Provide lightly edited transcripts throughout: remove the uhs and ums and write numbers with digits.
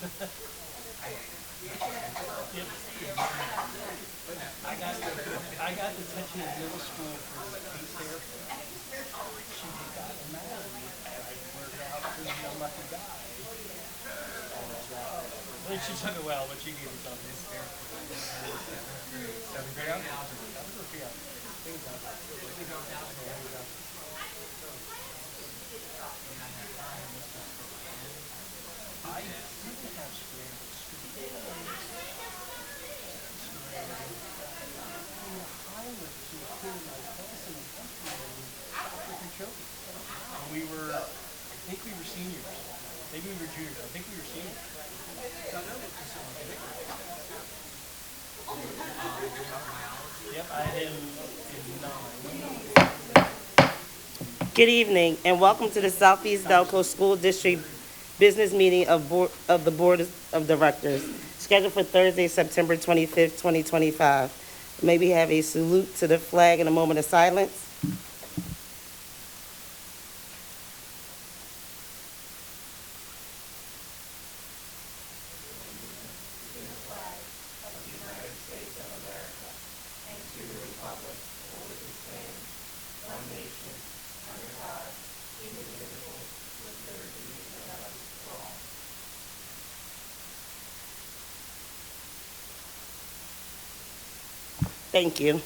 Yep. I got to touch his middle school for the case there. She just got mad at me, and I blurted out, "Who's the unlucky guy?" Then she took it well, but she gave me something. Seventh grade. Yeah. That was okay. Things up. I didn't have scrambled I went to a kid in my class in the country and freaking choking. And we were, I think we were seniors. Maybe we were juniors. I think we were seniors. Yep, I had him in 9. Good evening and welcome to the Southeast Delco School District Business Meeting of the Board of Directors, scheduled for Thursday, September 25th, 2025. May we have a salute to the flag and a moment of silence? Thank you.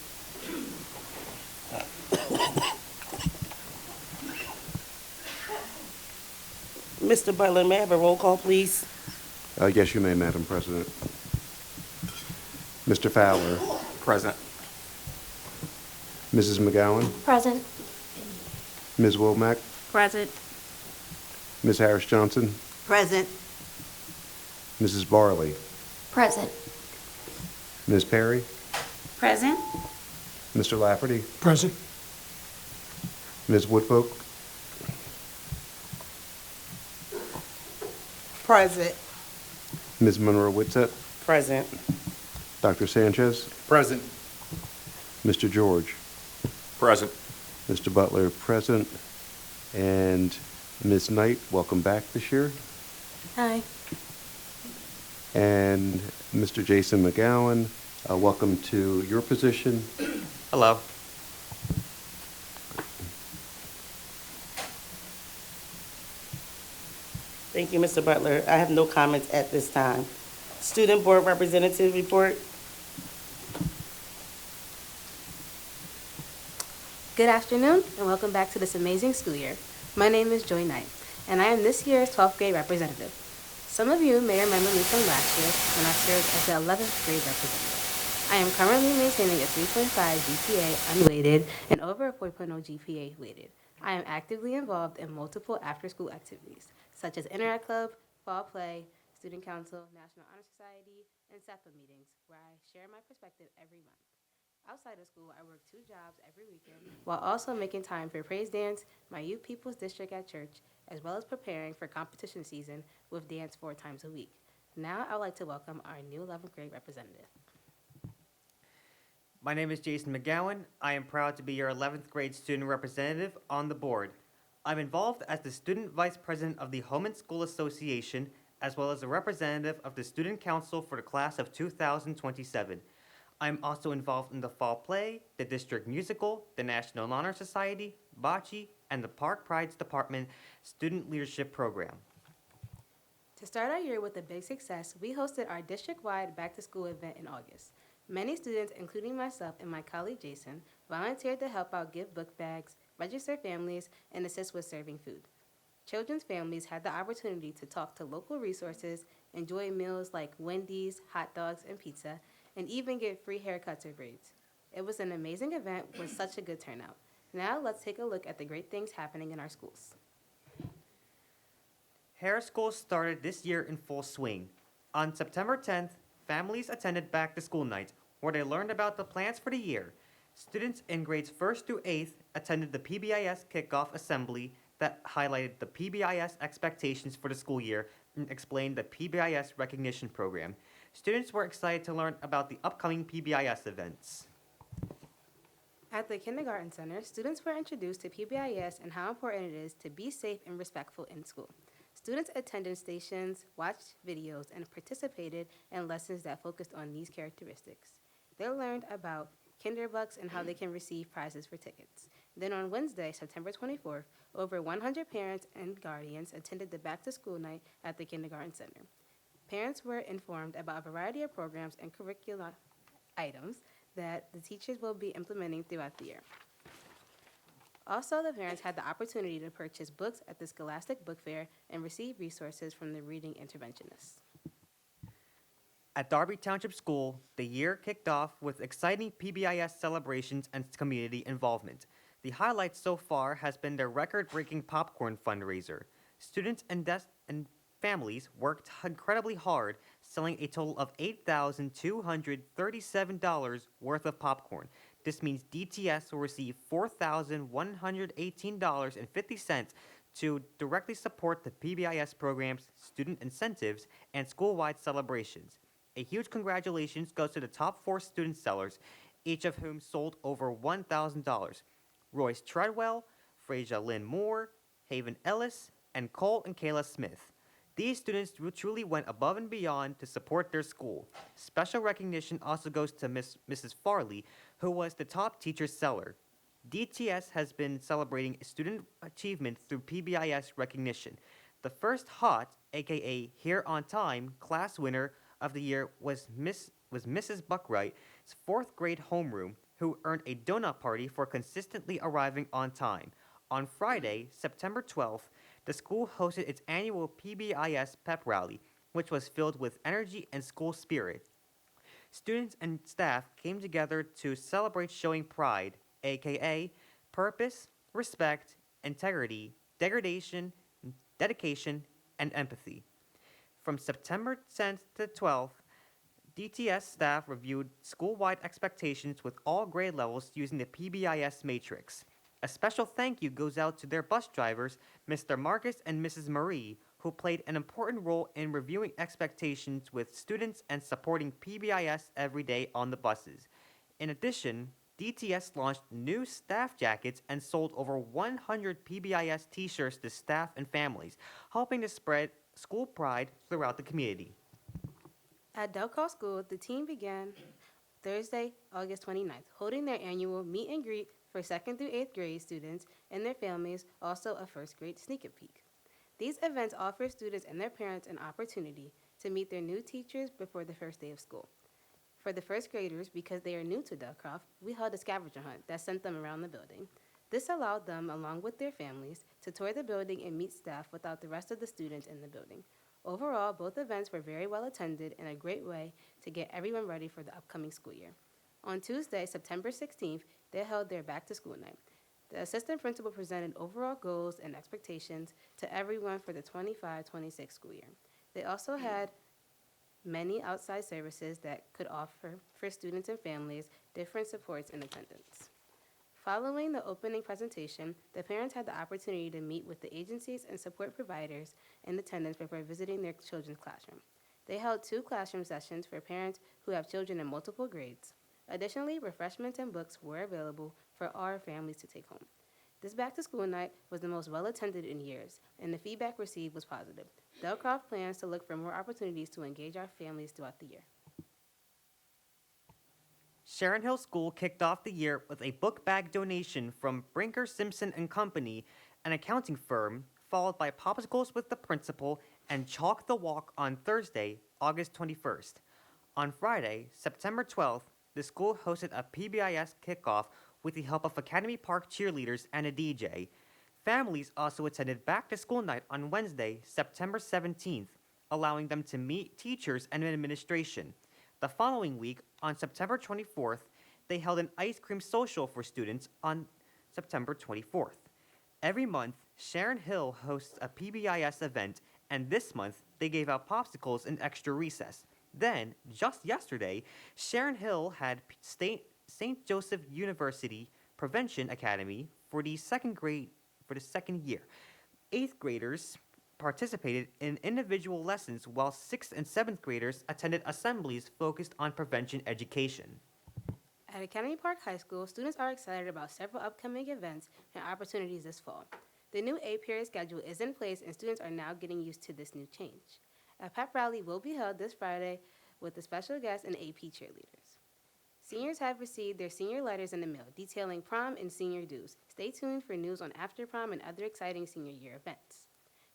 Mr. Butler, may I have a roll call, please? Yes, you may, Madam President. Mr. Fowler, Present. Mrs. McGowan, Present. Ms. Womack, Present. Ms. Harris Johnson, Present. Mrs. Barley, Present. Ms. Perry, Present. Mr. Lafferty, Present. Ms. Woodfolk, Present. Ms. Monroe Whitsett, Present. Dr. Sanchez, Present. Mr. George, Present. Mr. Butler present, and Ms. Knight, welcome back this year, Hi. and Mr. Jason McGowan, welcome to your position. Hello. Thank you, Mr. Butler. I have no comments at this time. Student Board Representative report. Good afternoon and welcome back to this amazing school year. My name is Joy Knight and I am this year's 12th grade representative. Some of you may remember me from last year when I served as the 11th grade representative. I am currently maintaining a 3.5 GPA unweighted and over a 4.0 GPA weighted. I am actively involved in multiple after-school activities, such as Interact Club, Fall Play, Student Council, National Honor Society, and SEPA meetings, where I share my perspective every month. Outside of school, I work 2 jobs every weekend, while also making time for praise dance, my youth people's district at church, as well as preparing for competition season with dance 4 times a week. Now, I would like to welcome our new 11th grade representative. My name is Jason McGowan. I am proud to be your 11th grade student representative on the board. I'm involved as the student vice president of the Home and School Association, as well as a representative of the Student Council for the class of 2027. I'm also involved in the Fall Play, the District Musical, the National Honor Society, Bocce, and the Park Prides Department Student Leadership Program. To start our year with a big success, we hosted our district-wide back-to-school event in August. Many students, including myself and my colleague Jason, volunteered to help out give book bags, register families, and assist with serving food. Children's families had the opportunity to talk to local resources, enjoy meals like Wendy's, hot dogs, and pizza, and even get free haircuts or braids. It was an amazing event with such a good turnout. Now let's take a look at the great things happening in our schools. Harris School started this year in full swing. On September 10th, families attended back to school night, where they learned about the plans for the year. Students in grades 1st through 8th attended the PBIS kickoff assembly that highlighted the PBIS expectations for the school year and explained the PBIS recognition program. Students were excited to learn about the upcoming PBIS events. At the Kindergarten Center, students were introduced to PBIS and how important it is to be safe and respectful in school. Students attended stations, watched videos, and participated in lessons that focused on these characteristics. They learned about Kinderbucks and how they can receive prizes for tickets. Then on Wednesday, September 24th, over 100 parents and guardians attended the Back to School night at the Kindergarten Center. Parents were informed about a variety of programs and curricular items that the teachers will be implementing throughout the year. Also, the parents had the opportunity to purchase books at the Scholastic Book Fair and receive resources from the reading interventionists. At Darby Township School, the year kicked off with exciting PBIS celebrations and community involvement. The highlight so far has been their record-breaking popcorn fundraiser. Students and families worked incredibly hard, selling a total of $8,237 worth of popcorn. This means DTS will receive $4,118.50 to directly support the PBIS program's student incentives and school-wide celebrations. A huge congratulations goes to the top 4 student sellers, each of whom sold over $1,000. Royce Treadwell, Frasia Lynn Moore, Haven Ellis, and Cole and Kayla Smith. These students truly went above and beyond to support their school. Special recognition also goes to Mrs. Farley, who was the top teacher seller. DTS has been celebrating student achievement through PBIS recognition. The first HOT, aka Here on Time, class winner of the year was Mrs. Buckwright's 4th grade homeroom, who earned a donut party for consistently arriving on time. On Friday, September 12th, the school hosted its annual PBIS pep rally, which was filled with energy and school spirit. Students and staff came together to celebrate showing pride, aka purpose, respect, integrity, dedication, and empathy. From September 10th to 12th, DTS staff reviewed school-wide expectations with all grade levels using the PBIS matrix. A special thank you goes out to their bus drivers, Mr. Marcus and Mrs. Marie, who played an important role in reviewing expectations with students and supporting PBIS every day on the buses. In addition, DTS launched new staff jackets and sold over 100 PBIS t-shirts to staff and families, helping to spread school pride throughout the community. At Delco School, the team began Thursday, August 29th, holding their annual meet and greet for 2nd through 8th grade students and their families, also a 1st grade sneak peek. These events offer students and their parents an opportunity to meet their new teachers before the first day of school. For the 1st graders, because they are new to Delcroft, we held a scavenger hunt that sent them around the building. This allowed them, along with their families, to tour the building and meet staff without the rest of the students in the building. Overall, both events were very well attended and a great way to get everyone ready for the upcoming school year. On Tuesday, September 16th, they held their back-to-school night. The assistant principal presented overall goals and expectations to everyone for the 25-26 school year. They also had many outside services that could offer for students and families different supports and attendance. Following the opening presentation, the parents had the opportunity to meet with the agencies and support providers in attendance before visiting their children's classroom. They held 2 classroom sessions for parents who have children in multiple grades. Additionally, refreshments and books were available for our families to take home. This back-to-school night was the most well-attended in years, and the feedback received was positive. Delcroft plans to look for more opportunities to engage our families throughout the year. Sharon Hill School kicked off the year with a book bag donation from Brinker Simpson and Company, an accounting firm, followed by popsicles with the principal and Chalk the Walk on Thursday, August 21st. On Friday, September 12th, the school hosted a PBIS kickoff with the help of Academy Park cheerleaders and a DJ. Families also attended back-to-school night on Wednesday, September 17th, allowing them to meet teachers and administration. The following week, on September 24th, they held an ice cream social for students on September 24th. Every month, Sharon Hill hosts a PBIS event, and this month, they gave out popsicles in extra recess. Then, just yesterday, Sharon Hill had St. Joseph University Prevention Academy for the second year. 8th graders participated in individual lessons, while 6th and 7th graders attended assemblies focused on prevention education. At Academy Park High School, students are excited about several upcoming events and opportunities this fall. The new A-period schedule is in place, and students are now getting used to this new change. A pep rally will be held this Friday with a special guest and AP cheerleaders. Seniors have received their senior letters in the mail detailing prom and senior dues. Stay tuned for news on after prom and other exciting senior year events.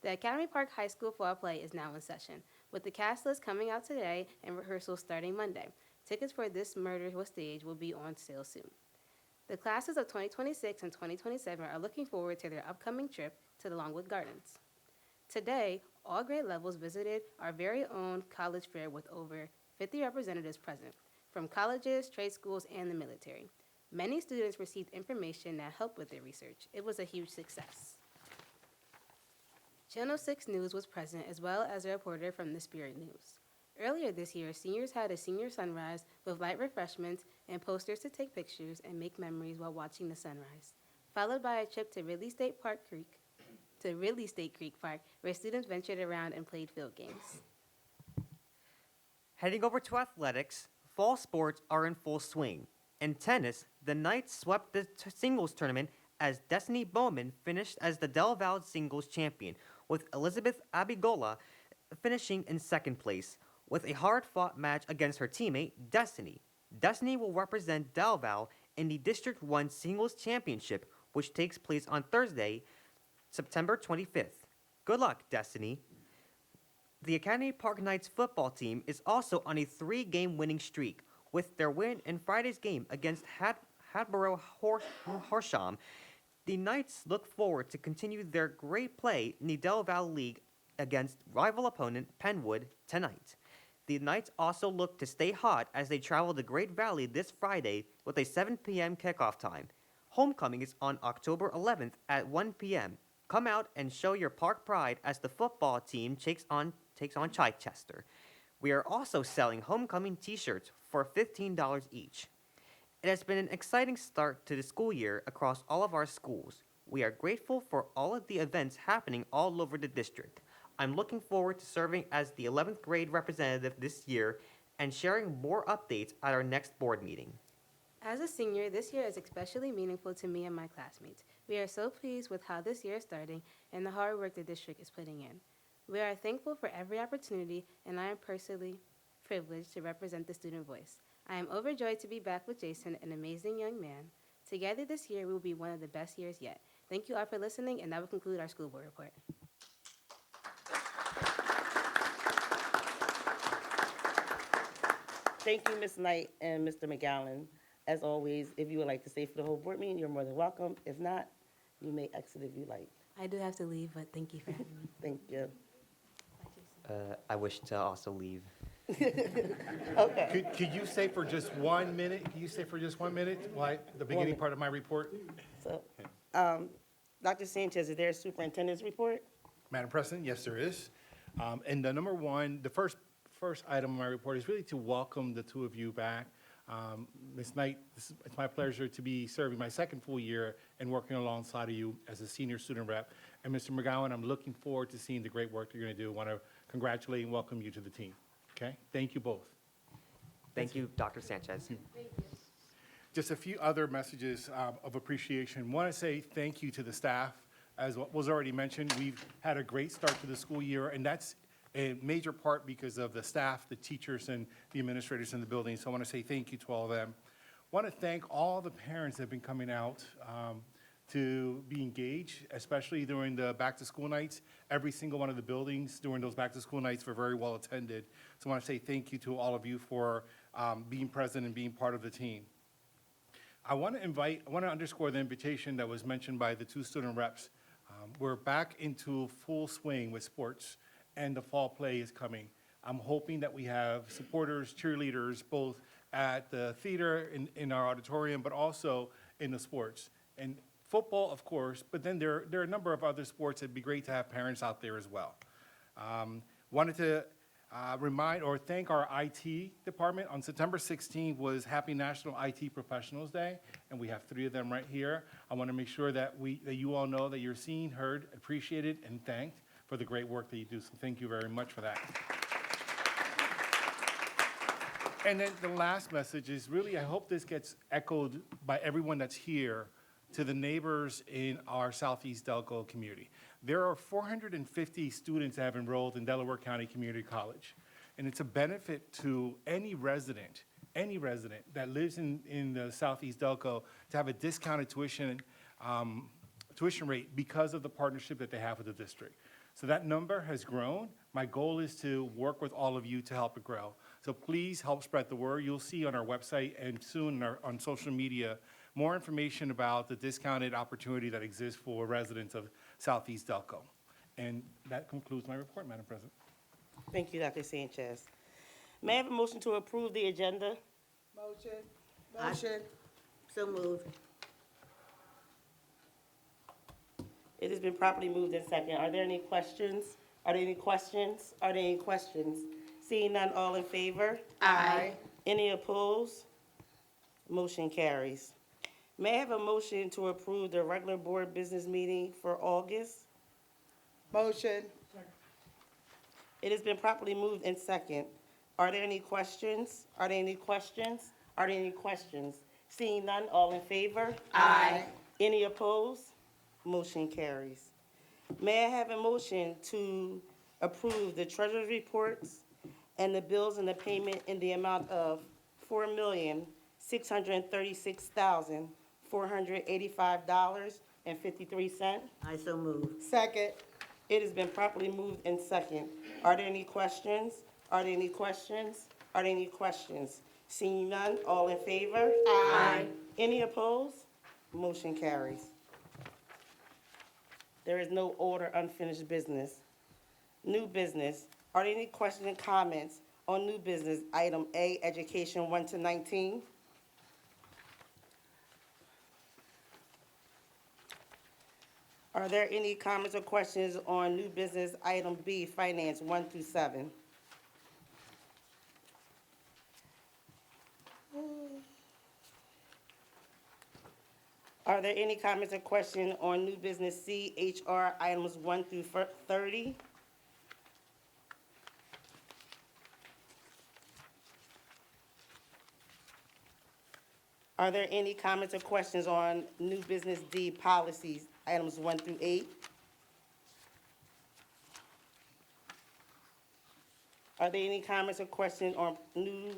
The Academy Park High School fall play is now in session, with the cast list coming out today and rehearsals starting Monday. Tickets for This Murder Was Staged will be on sale soon. The classes of 2026 and 2027 are looking forward to their upcoming trip to the Longwood Gardens. Today, all grade levels visited our very own college fair with over 50 representatives present, from colleges, trade schools, and the military. Many students received information that helped with their research. It was a huge success. Channel 6 News was present, as well as a reporter from the Spirit News. Earlier this year, seniors had a senior sunrise with light refreshments and posters to take pictures and make memories while watching the sunrise, followed by a trip to Ridley State Creek Park, where students ventured around and played field games. Heading over to athletics, fall sports are in full swing. In tennis, the Knights swept the singles tournament as Destiny Bowman finished as the Del Valle singles champion, with Elizabeth Abigola finishing in second place, with a hard-fought match against her teammate, Destiny. Destiny will represent Del Valle in the District 1 Singles Championship, which takes place on Thursday, September 25th. Good luck, Destiny. The Academy Park Knights football team is also on a 3-game winning streak, with their win in Friday's game against Hatboro Horsham. The Knights look forward to continue their great play in the Del Valle League against rival opponent Penwood tonight. The Knights also look to stay hot as they travel to Great Valley this Friday with a 7 p.m. kickoff time. Homecoming is on October 11th at 1 p.m. Come out and show your park pride as the football team takes on Chichester. We are also selling homecoming t-shirts for $15 each. It has been an exciting start to the school year across all of our schools. We are grateful for all of the events happening all over the district. I'm looking forward to serving as the 11th grade representative this year and sharing more updates at our next board meeting. As a senior, this year is especially meaningful to me and my classmates. We are so pleased with how this year is starting and the hard work the district is putting in. We are thankful for every opportunity, and I am personally privileged to represent the student voice. I am overjoyed to be back with Jason, an amazing young man. Together this year will be one of the best years yet. Thank you all for listening, and that will conclude our school board report. Thank you, Ms. Knight and Mr. McGowan. As always, if you would like to stay for the whole board meeting, you're more than welcome. If not, you may exit if you like. I do have to leave, but thank you for having me. Thank you. Bye, Jason. I wish to also leave. Okay. Could you stay for just 1 minute? Can you stay for just 1 minute while the beginning part of my report? So, Dr. Sanchez, is there a superintendent's report? Madam President, yes, there is. And the number one, the first item of my report is really to welcome the two of you back. Ms. Knight, it's my pleasure to be serving my second full year and working alongside of you as a senior student rep. And Mr. McGowan, I'm looking forward to seeing the great work that you're going to do. I want to congratulate and welcome you to the team. Okay? Thank you both. Thank you, Dr. Sanchez. Just a few other messages of appreciation. Want to say thank you to the staff. As what was already mentioned, we've had a great start to the school year, and that's a major part because of the staff, the teachers, and the administrators in the building. So I want to say thank you to all of them. Want to thank all the parents that have been coming out to be engaged, especially during the back-to-school nights. Every single one of the buildings during those back-to-school nights were very well attended. So I want to say thank you to all of you for being present and being part of the team. I want to underscore the invitation that was mentioned by the two student reps. We're back into full swing with sports, and the fall play is coming. I'm hoping that we have supporters, cheerleaders, both at the theater, in our auditorium, but also in the sports. And football, of course, but then there are a number of other sports. It'd be great to have parents out there as well. Wanted to remind or thank our IT department. On September 16th was Happy National IT Professionals Day, and we have 3 of them right here. I want to make sure that you all know that you're seen, heard, appreciated, and thanked for the great work that you do. So thank you very much for that. And then the last message is really, I hope this gets echoed by everyone that's here. to the neighbors in our Southeast Delco community. There are 450 students that have enrolled in Delaware County Community College. And it's a benefit to any resident that lives in the Southeast Delco to have a discounted tuition rate because of the partnership that they have with the district. So that number has grown. My goal is to work with all of you to help it grow. So please help spread the word. You'll see on our website and soon on social media more information about the discounted opportunity that exists for residents of Southeast Delco. And that concludes my report, Madam President. Thank you, Dr. Sanchez. May I have a motion to approve the agenda? Motion. So moved. It has been properly moved in second. Are there any questions? Are there any questions? Are there any questions? Seeing none, all in favor? Aye. Any opposed? Motion carries. May I have a motion to approve the regular board business meeting for August? Motion. It has been properly moved in second. Are there any questions? Are there any questions? Are there any questions? Seeing none, all in favor? Aye. Any opposed? Motion carries. May I have a motion to approve the treasurer's reports and the bills and the payment in the amount of $4,636,485.53? I so move. Second. It has been properly moved in second. Are there any questions? Are there any questions? Are there any questions? Seeing none, all in favor? Aye. Any opposed? Motion carries. There is no order unfinished business. New business. Are there any questions and comments on new business, item A, education 1 to 19? Are there any comments or questions on new business, item B, finance 1 through 7? Are there any comments or questions on new business C, HR, items 1 through 30? Are there any comments or questions on new business D, policies, items 1 through 8? Are there any comments or questions on new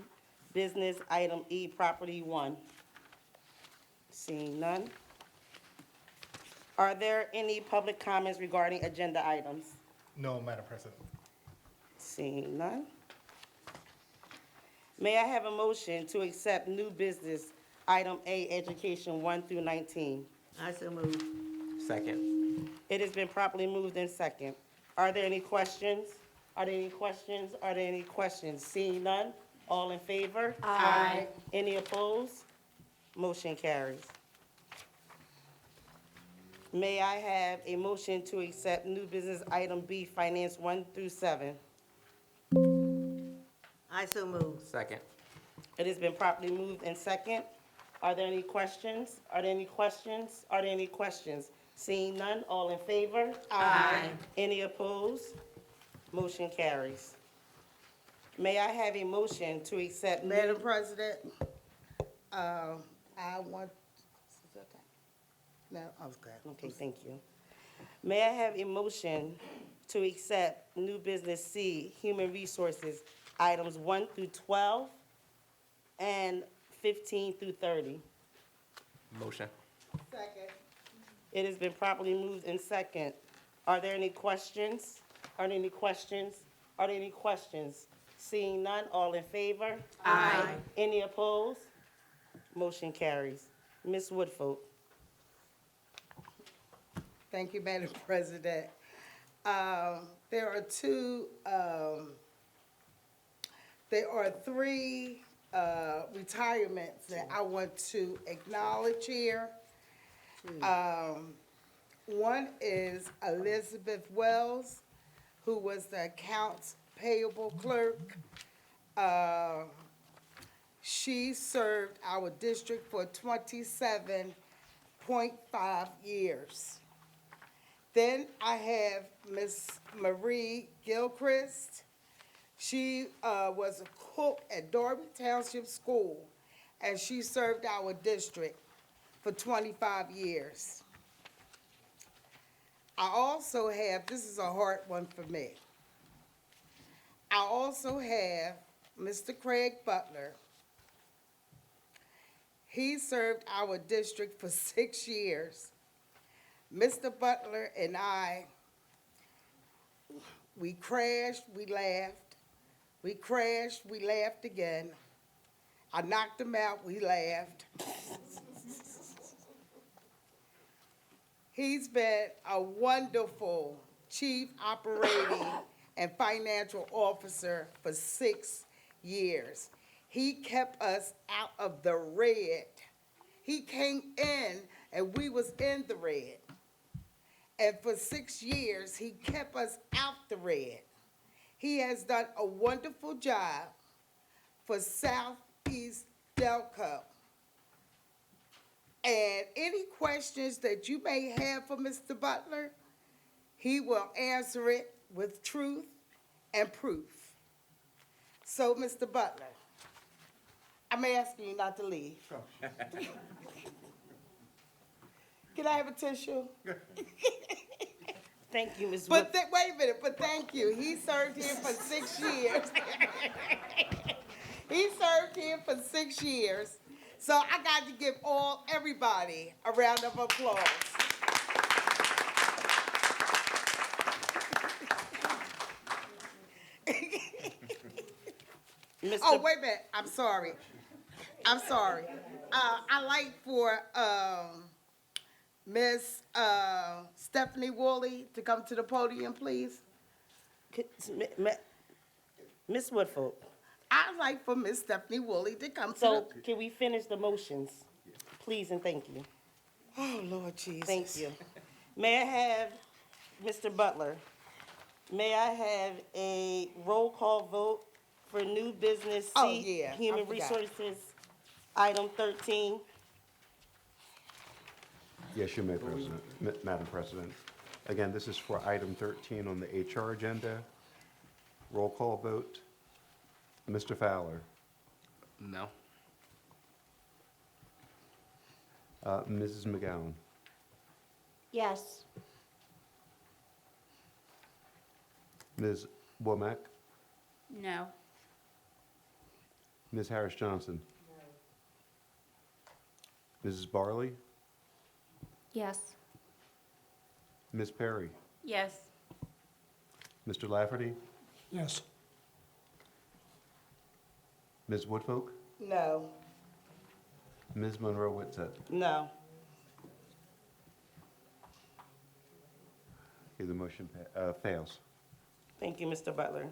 business, item E, property 1? Seeing none. Are there any public comments regarding agenda items? No, Madam President. Seeing none. May I have a motion to accept new business, item A, education 1 through 19? I so move. Second. It has been properly moved in second. Are there any questions? Are there any questions? Are there any questions? Seeing none, all in favor? Aye. Any opposed? Motion carries. May I have a motion to accept new business item B, finance 1 through 7? I so move. Second. It has been properly moved in second. Are there any questions? Are there any questions? Are there any questions? Seeing none, all in favor? Aye. Any opposed? Motion carries. May I have a motion to accept? Madam President, I want, is that okay? No, okay. Okay, thank you. May I have a motion to accept new business C, human resources, items 1 through 12 and 15 through 30? Motion. Second. It has been properly moved in second. Are there any questions? Are there any questions? Are there any questions? Seeing none, all in favor? Aye. Any opposed? Motion carries. Ms. Woodfolk. Thank you, Madam President. There are three retirements that I want to acknowledge here. One is Elizabeth Wells, who was the accounts payable clerk. She served our district for 27.5 years. Then I have Miss Marie Gilchrist. She was a cook at Darby Township School, and she served our district for 25 years. I also have, this is a hard one for me. I also have Mr. Craig Butler. He served our district for 6 years. Mr. Butler and I, we crashed, we laughed. We crashed, we laughed again. I knocked him out, we laughed. He's been a wonderful chief operating and financial officer for 6 years. He kept us out of the red. He came in and we was in the red. And for 6 years, he kept us out the red. He has done a wonderful job for Southeast Delco. And any questions that you may have for Mr. Butler, he will answer it with truth and proof. So, Mr. Butler, I'm asking you not to leave. Can I have a tissue? Thank you, Ms. But wait a minute, but thank you. He served here for 6 years. He served here for 6 years. So I got to give everybody a round of applause. Oh, wait a minute. I'm sorry. I like for Miss Stephanie Woolley to come to the podium, please. Ms. Woodfolk, I'd like for Miss Stephanie Woolley to come to so can we finish the motions? Please and thank you. Oh, Lord Jesus. Thank you. May I have, Mr. Butler, may I have a roll call vote for new business C? Oh, yeah, I Human forgot. Resources, item 13. Yes, you may, President, Madam President. Again, this is for item 13 on the HR agenda. Roll call vote. Mr. Fowler, No. Mrs. McGowan, Yes. Ms. Womack, No. Ms. Harris Johnson. Mrs. Barley, Yes. Ms. Perry, Yes. Mr. Lafferty, Yes. Ms. Woodfolk, No. Ms. Monroe Whitsett. No. Okay, the motion fails. Thank you, Mr. Butler.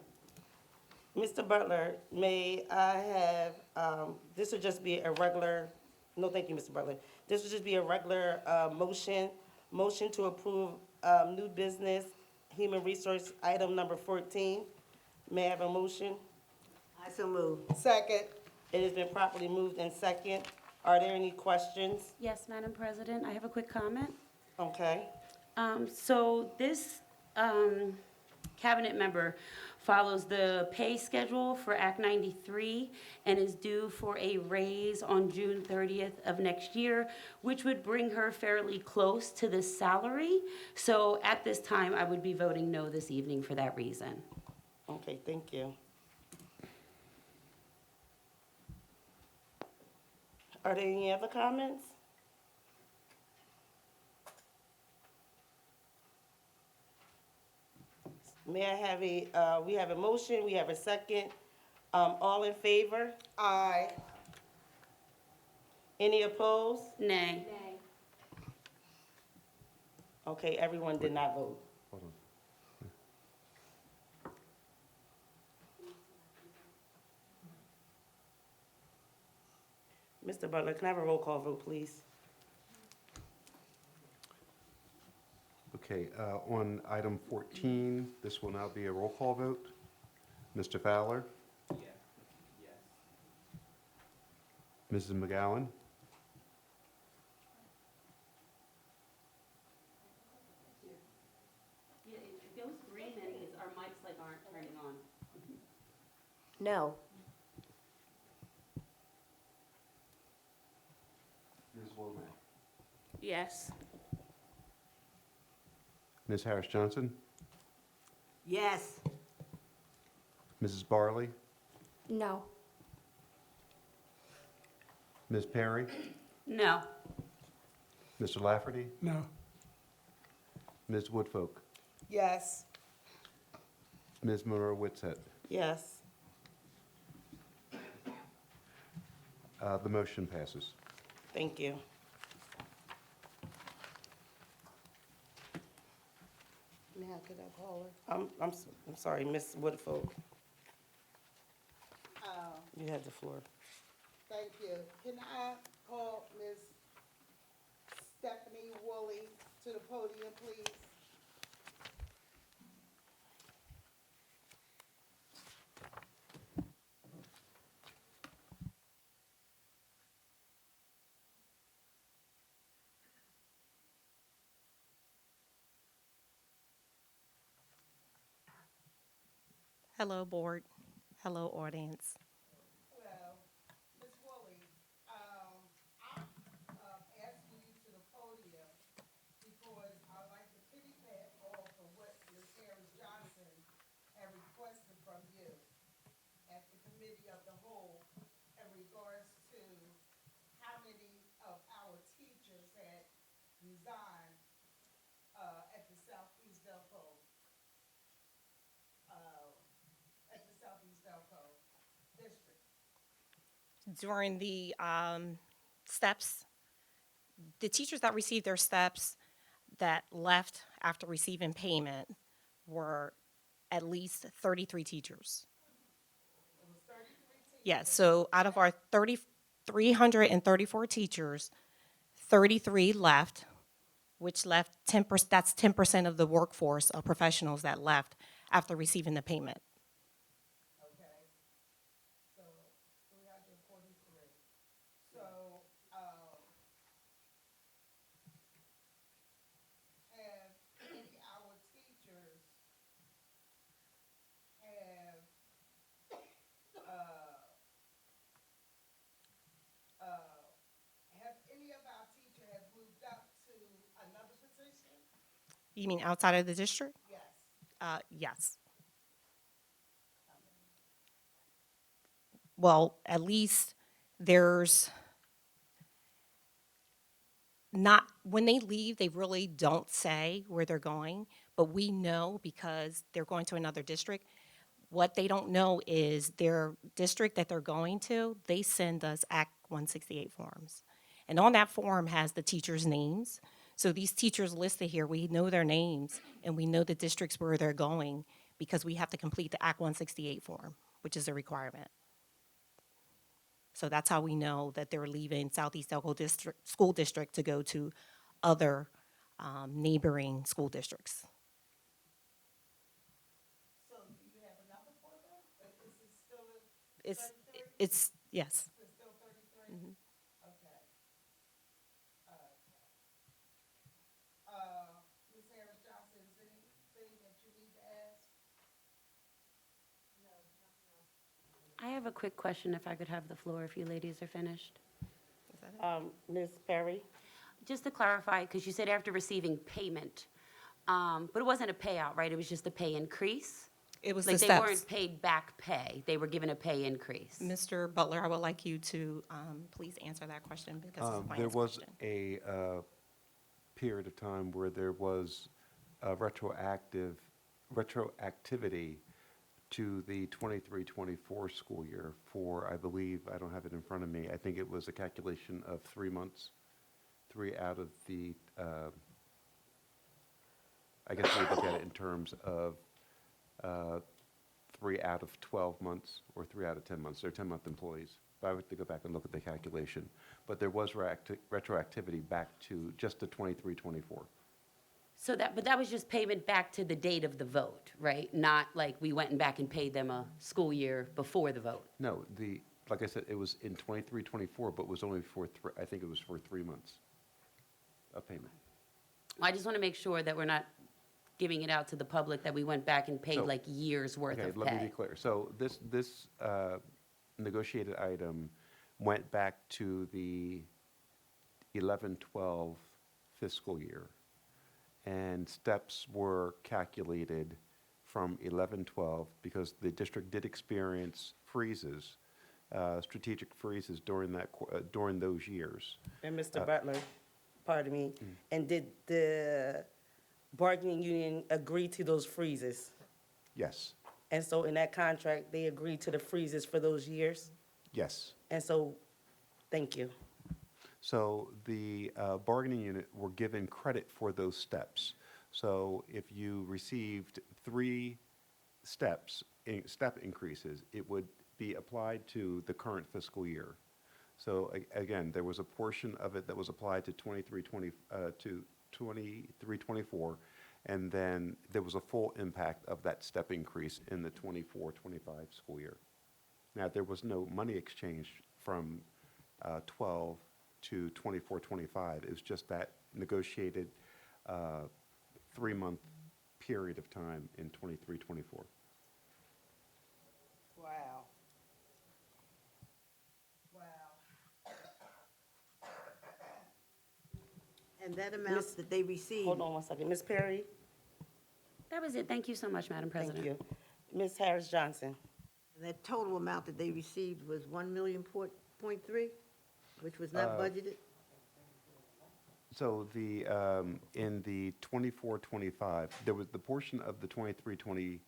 Mr. Butler, may I have, this would just be a regular, no, thank you, Mr. Butler. This would just be a regular motion to approve new business, human resource, item number 14. May I have a motion? I so move. Second. It has been properly moved and second. Are there any questions? Yes, Madam President, I have a quick comment. Okay. So this cabinet member follows the pay schedule for Act 93 and is due for a raise on June 30th of next year, which would bring her fairly close to the salary. So at this time, I would be voting no this evening for that reason. Okay, thank you. Are there any other comments? May I have we have a motion, we have a second. All in favor? Aye. Any opposed? Nay. Okay, everyone did not vote. Hold on. Mr. Butler, can I have a roll call vote, please? Okay, on item 14, this will now be a roll call vote. Mr. Fowler, Yes. Mrs. McGowan, Those green minis, our mics like aren't turning on. No. Ms. Womack, Yes. Ms. Harris Johnson, Yes. Mrs. Barley, No. Ms. Perry, No. Mr. Lafferty, No. Ms. Woodfolk, Yes. Ms. Monroe Witset. Yes. The motion passes. Thank you. Now, could I call her? I'm sorry, Ms. Woodfolk, Uh, you had the floor. Thank you. Can I call Ms. Stephanie Woolley to the podium, please? Hello, board. Hello, audience. Hello, Ms. Woolley, I'm asking you to the podium because I'd like to piggyback off of what Ms. Harris Johnson had requested from you at the committee of the whole in regards to how many of our teachers had resigned at the Southeast Delco, district. During the steps, the teachers that received their steps that left after receiving payment were at least 33 teachers. Yes, so out of our 334 teachers, 33 left, which left 10%, that's 10% of the workforce of professionals that left after receiving the payment. Okay, so 343. So, have any of our teachers have, have any of our teachers have moved up to another position? You mean outside of the district? Yes. Yes. Well, at least there's not, when they leave, they really don't say where they're going, but we know because they're going to another district. What they don't know is their district that they're going to, they send us Act 168 forms. And on that form has the teachers' names. So these teachers listed here, we know their names and we know the districts where they're going because we have to complete the Act 168 form, which is a requirement. So that's how we know that they're leaving Southeast Delco District, School District to go to other neighboring school districts. So do you have a number for them? Is it still It's, 33? it's, yes. It's still 33? Okay. Ms. Harris Johnson, is there anything that you need to ask? I have a quick question, if I could have the floor, if you ladies are finished. Ms. Perry? Just to clarify, because you said after receiving payment, but it wasn't a payout, right? It was just a pay increase? It was Like the they steps. weren't paid back pay, they were given a pay increase? Mr. Butler, I would like you to please answer that question because it's a There finance was question. a period of time where there was retroactivity to the 23-24 school year for, I believe, I don't have it in front of me, I think it was a calculation of 3 months, 3 out of the, I guess we look at it in terms of 3 out of 12 months or 3 out of 10 months. They're 10-month employees. But I would have to go back and look at the calculation. But there was retroactivity back to just the 23-24. So that, but that was just payment back to the date of the vote, right? Not like we went and back and paid them a school year before the vote? No, like I said, it was in 23-24, but was only for, I think it was for 3 months of payment. I just want to make sure that we're not giving it out to the public that we went back and paid So- like years' worth Okay, of let me be pay. clear. So this negotiated item went back to the 11-12 fiscal year. And steps were calculated from 11-12 because the district did experience freezes, strategic freezes during those years. And Mr. Butler, pardon me, and did the bargaining union agree to those freezes? Yes, And so in that contract, they agreed to the freezes for those years? yes. And so, thank you. So the bargaining unit were given credit for those steps. So if you received 3 step increases, it would be applied to the current fiscal year. So again, there was a portion of it that was applied to 23-24, and then there was a full impact of that step increase in the 24-25 school year. Now, there was no money exchange from 12 to 24-25. It was just that negotiated 3-month period of time in 23-24. Wow. Wow. And that amount that they received. Hold on one second. Ms. Perry? That was it. Thank you so much, Madam President. Thank you. Ms. Harris Johnson? That total amount that they received was 1.3, which was not budgeted? So the, in the 24-25, there was the portion of the 23-24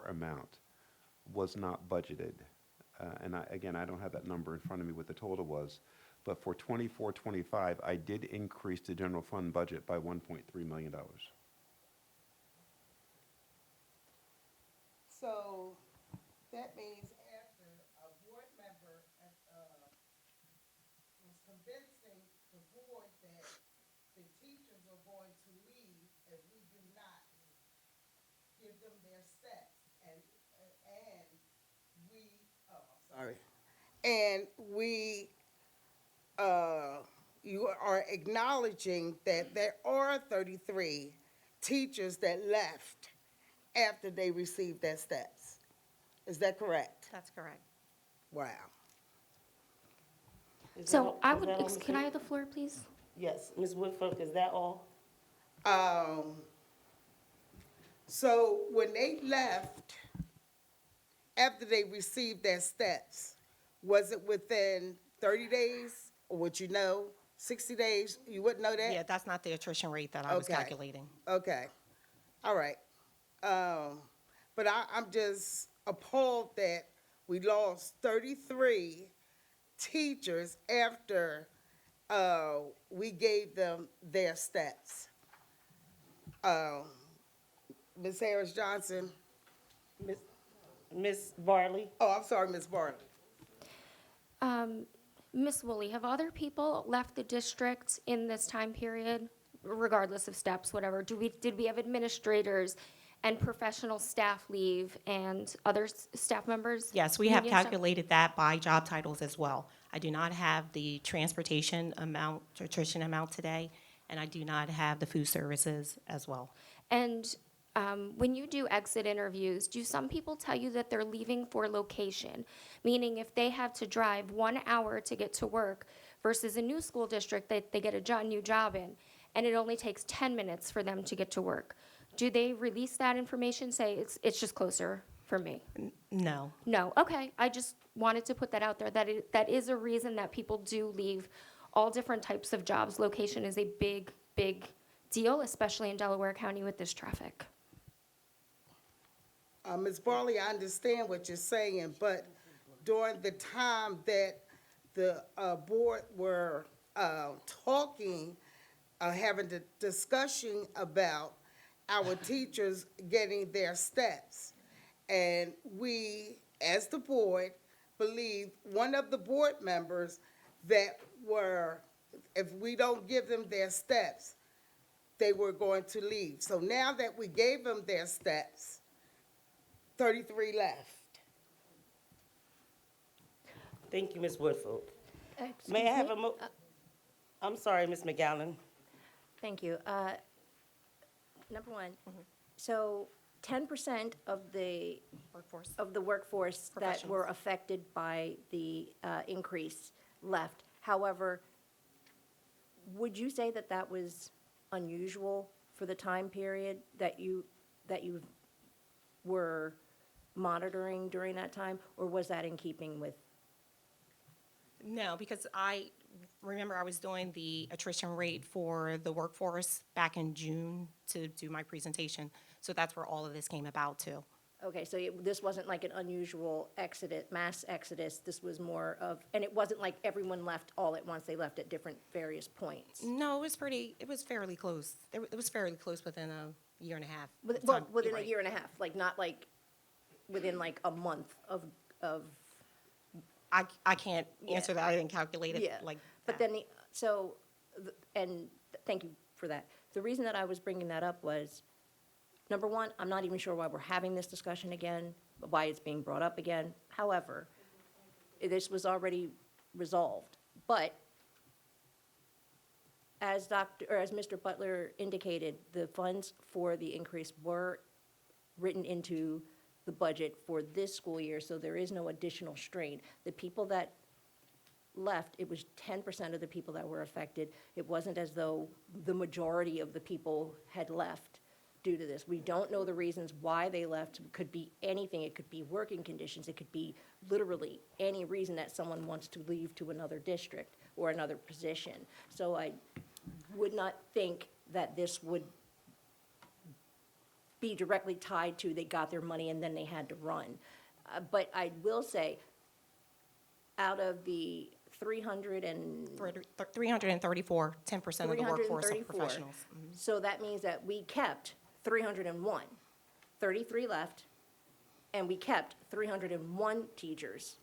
amount was not budgeted. And again, I don't have that number in front of me what the total was. But for 24-25, I did increase the general fund budget by $1.3 million. So that means after a board member was convincing the board that the teachers are going to leave if we do not give them their steps, and we, sorry, and we, you are acknowledging that there are 33 teachers that left after they received their steps. Is that correct? That's correct. Wow. Is So that- I is would, that all, Ms. can I have the floor, please? Yes, Ms. Woodfolk, is that all? So when they left, after they received their steps, was it within 30 days? Or would you know, 60 days? You wouldn't know that? Yeah, that's not the attrition rate that I was Okay. calculating. Okay, all right. But I'm just appalled that we lost 33 teachers after we gave them their steps. Ms. Harris Johnson, Ms. Barley? oh, I'm sorry, Ms. Bartley. Ms. Woolley, have other people left the district in this time period, regardless of steps, whatever? Did we have administrators and professional staff leave and other staff members? Yes, we have union staff? calculated that by job titles as well. I do not have the transportation amount, attrition amount today, and I do not have the food services as well. And when you do exit interviews, do some people tell you that they're leaving for location? Meaning if they have to drive 1 hour to get to work versus a new school district that they get a new job in, and it only takes 10 minutes for them to get to work. Do they release that information, say it's just closer for me? No. No, okay, I just wanted to put that out there, that is a reason that people do leave all different types of jobs. Location is a big, big deal, especially in Delaware County with this traffic. Ms. Barley, I understand what you're saying, but during the time that the board were talking, having the discussion about our teachers getting their steps, and we, as the board, believe one of the board members that were, if we don't give them their steps, they were going to leave. So now that we gave them their steps, 33 left. Thank you, Ms. Woodfolk. May I have a I'm sorry, Ms. McGowan. Thank you. Number one, so 10% of the workforce that were affected by the increase left. However, would you say that that was unusual for the time period that you were monitoring during that time? Or was that in keeping with? No, because I remember I was doing the attrition rate for the workforce back in June to do my presentation. So that's where all of this came about too. Okay, so this wasn't like an unusual exodus, mass exodus, this was more of, and it wasn't like everyone left all at once, they left at different various points? No, it was fairly close. It was fairly close within a year and a half. Well, time. within You're a right. year and a half, like, not like within like a month of, I can't Yeah. answer that. I didn't calculate it yeah. like But that. then, thank you for that. The reason that I was bringing that up was, number one, I'm not even sure why we're having this discussion again, why it's being brought up again. However, this was already resolved. But as Mr. Butler indicated, the funds for the increase were written into the budget for this school year, so there is no additional strain. The people that left, it was 10% of the people that were affected. It wasn't as though the majority of the people had left due to this. We don't know the reasons why they left. It could be anything. It could be working conditions. It could be literally any reason that someone wants to leave to another district or another position. So I would not think that this would be directly tied to they got their money and then they had to run. But I will say, out of the 334, 10% of the workforce are professionals. So that means that we kept 301. 33 left, and we kept 301 teachers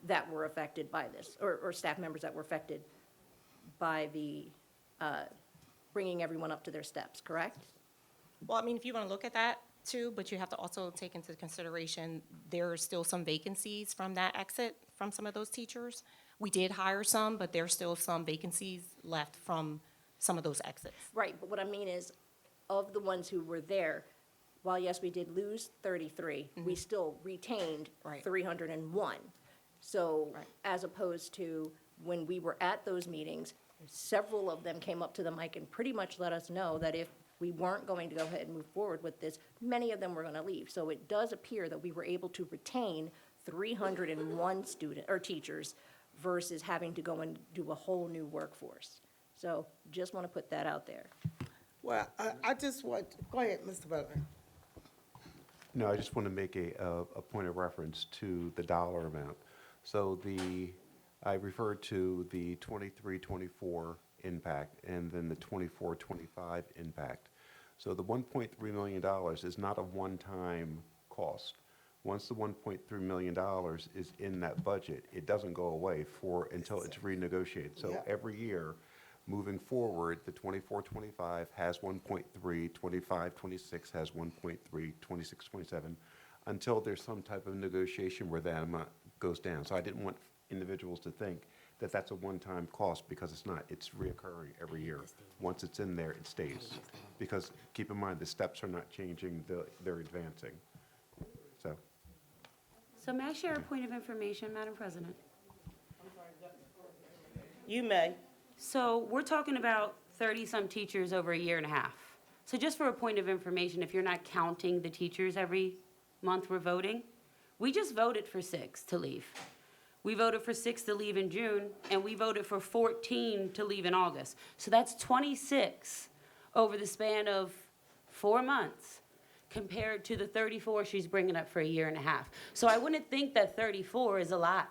that were affected by this, or staff members that were affected by the bringing everyone up to their steps, correct? Well, I mean, if you want to look at that too, but you have to also take into consideration there are still some vacancies from that exit from some of those teachers. We did hire some, but there's still some vacancies left from some of those exits. Right, but what I mean is, of the ones who were there, while yes, we did lose 33, we still retained Right. 301. So Right. as opposed to when we were at those meetings, several of them came up to the mic and pretty much let us know that if we weren't going to go ahead and move forward with this, many of them were going to leave. So it does appear that we were able to retain 301 teachers versus having to go and do a whole new workforce. So just want to put that out there. Well, I just want, go ahead, Mr. Butler. No, I just want to make a point of reference to the dollar amount. So I referred to the 23-24 impact and then the 24-25 impact. So the $1.3 million is not a one-time cost. Once the $1.3 million is in that budget, it doesn't go away until it's renegotiated. So Yeah. every year, moving forward, the 24-25 has 1.3, 25-26 has 1.3, 26-27, until there's some type of negotiation where that amount goes down. So I didn't want individuals to think that that's a one-time cost, because it's not. It's reoccurring every year. Once it's in there, it stays. Because keep in mind, the steps are not changing, they're advancing. So may I share a point of information, Madam President? You may. So we're talking about 30-some teachers over a year and a half. So just for a point of information, if you're not counting the teachers every month we're voting, we just voted for 6 to leave. We voted for 6 to leave in June, and we voted for 14 to leave in August. So that's 26 over the span of 4 months compared to the 34 she's bringing up for a year and a half. So I wouldn't think that 34 is a lot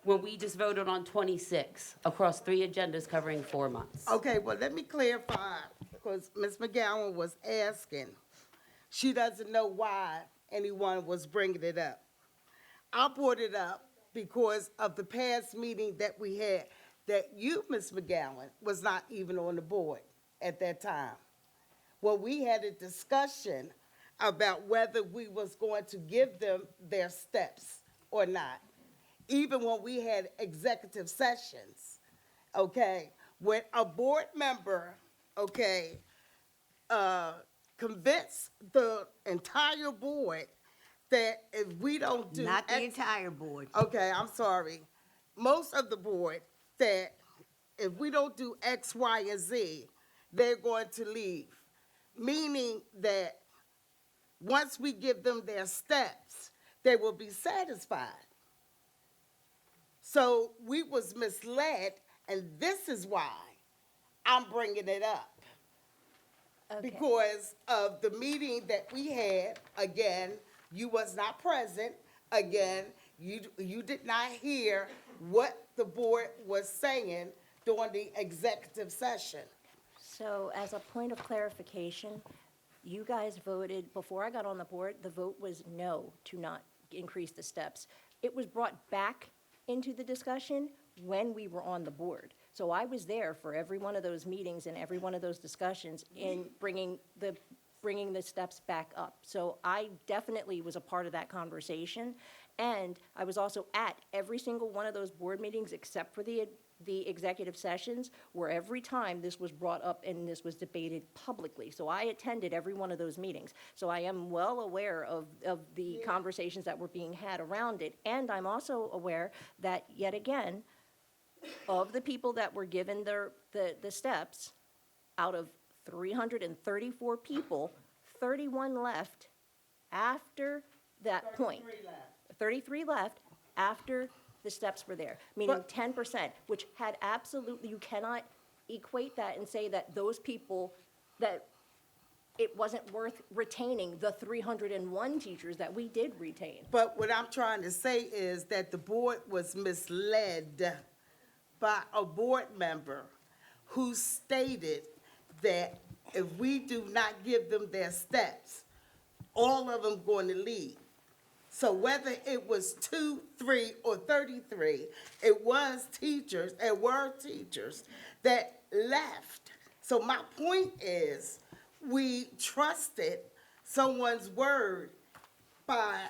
when we just voted on 26 across 3 agendas covering 4 months. Okay, well, let me clarify, because Ms. McGowan was asking. She doesn't know why anyone was bringing it up. I brought it up because of the past meeting that we had, that you, Ms. McGowan, was not even on the board at that time. Well, we had a discussion about whether we was going to give them their steps or not, even when we had executive sessions, okay? When a board member, okay, convinced the entire board that if we don't do... Not the entire board. Okay, I'm sorry. Most of the board that if we don't do X, Y, and Z, they're going to leave. Meaning that once we give them their steps, they will be satisfied. So we was misled, and this is why I'm bringing it up. Okay. Because of the meeting that we had, again, you was not present, again, you did not hear what the board was saying during the executive session. So as a point of clarification, you guys voted, before I got on the board, the vote was no to not increase the steps. It was brought back into the discussion when we were on the board. So I was there for every one of those meetings and every one of those discussions in bringing the steps back up. So I definitely was a part of that conversation. And I was also at every single one of those board meetings except for the executive sessions, where every time this was brought up and this was debated publicly. So I attended every one of those meetings. So I am well aware of the conversations that were being had around it. And I'm also aware that, yet again, of the people that were given the steps, out of 334 people, 31 left after that point. 33 left after the steps were there, meaning 10%, which had absolutely, you cannot equate that and say that those people, that it wasn't worth retaining the 301 teachers that we did retain. But what I'm trying to say is that the board was misled by a board member who stated that if we do not give them their steps, all of them going to leave. So whether it was 2, 3, or 33, it were teachers that left. So my point is, we trusted someone's word by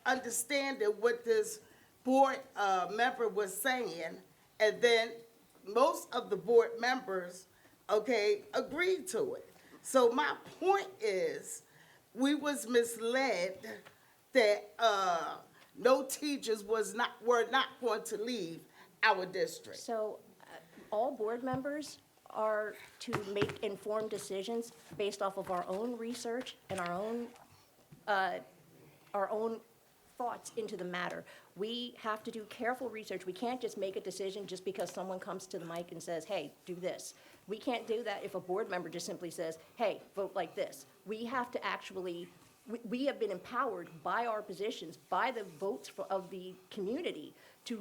understanding what this board member was saying, and then most of the board members, agreed to it. So my point is, we was misled that no teachers were not going to leave our district. So all board members are to make informed decisions based off of our own research and our own thoughts into the matter. We have to do careful research. We can't just make a decision just because someone comes to the mic and says, hey, do this. We can't do that if a board member just simply says, hey, vote like this. We have to actually, we have been empowered by our positions, by the votes of the community to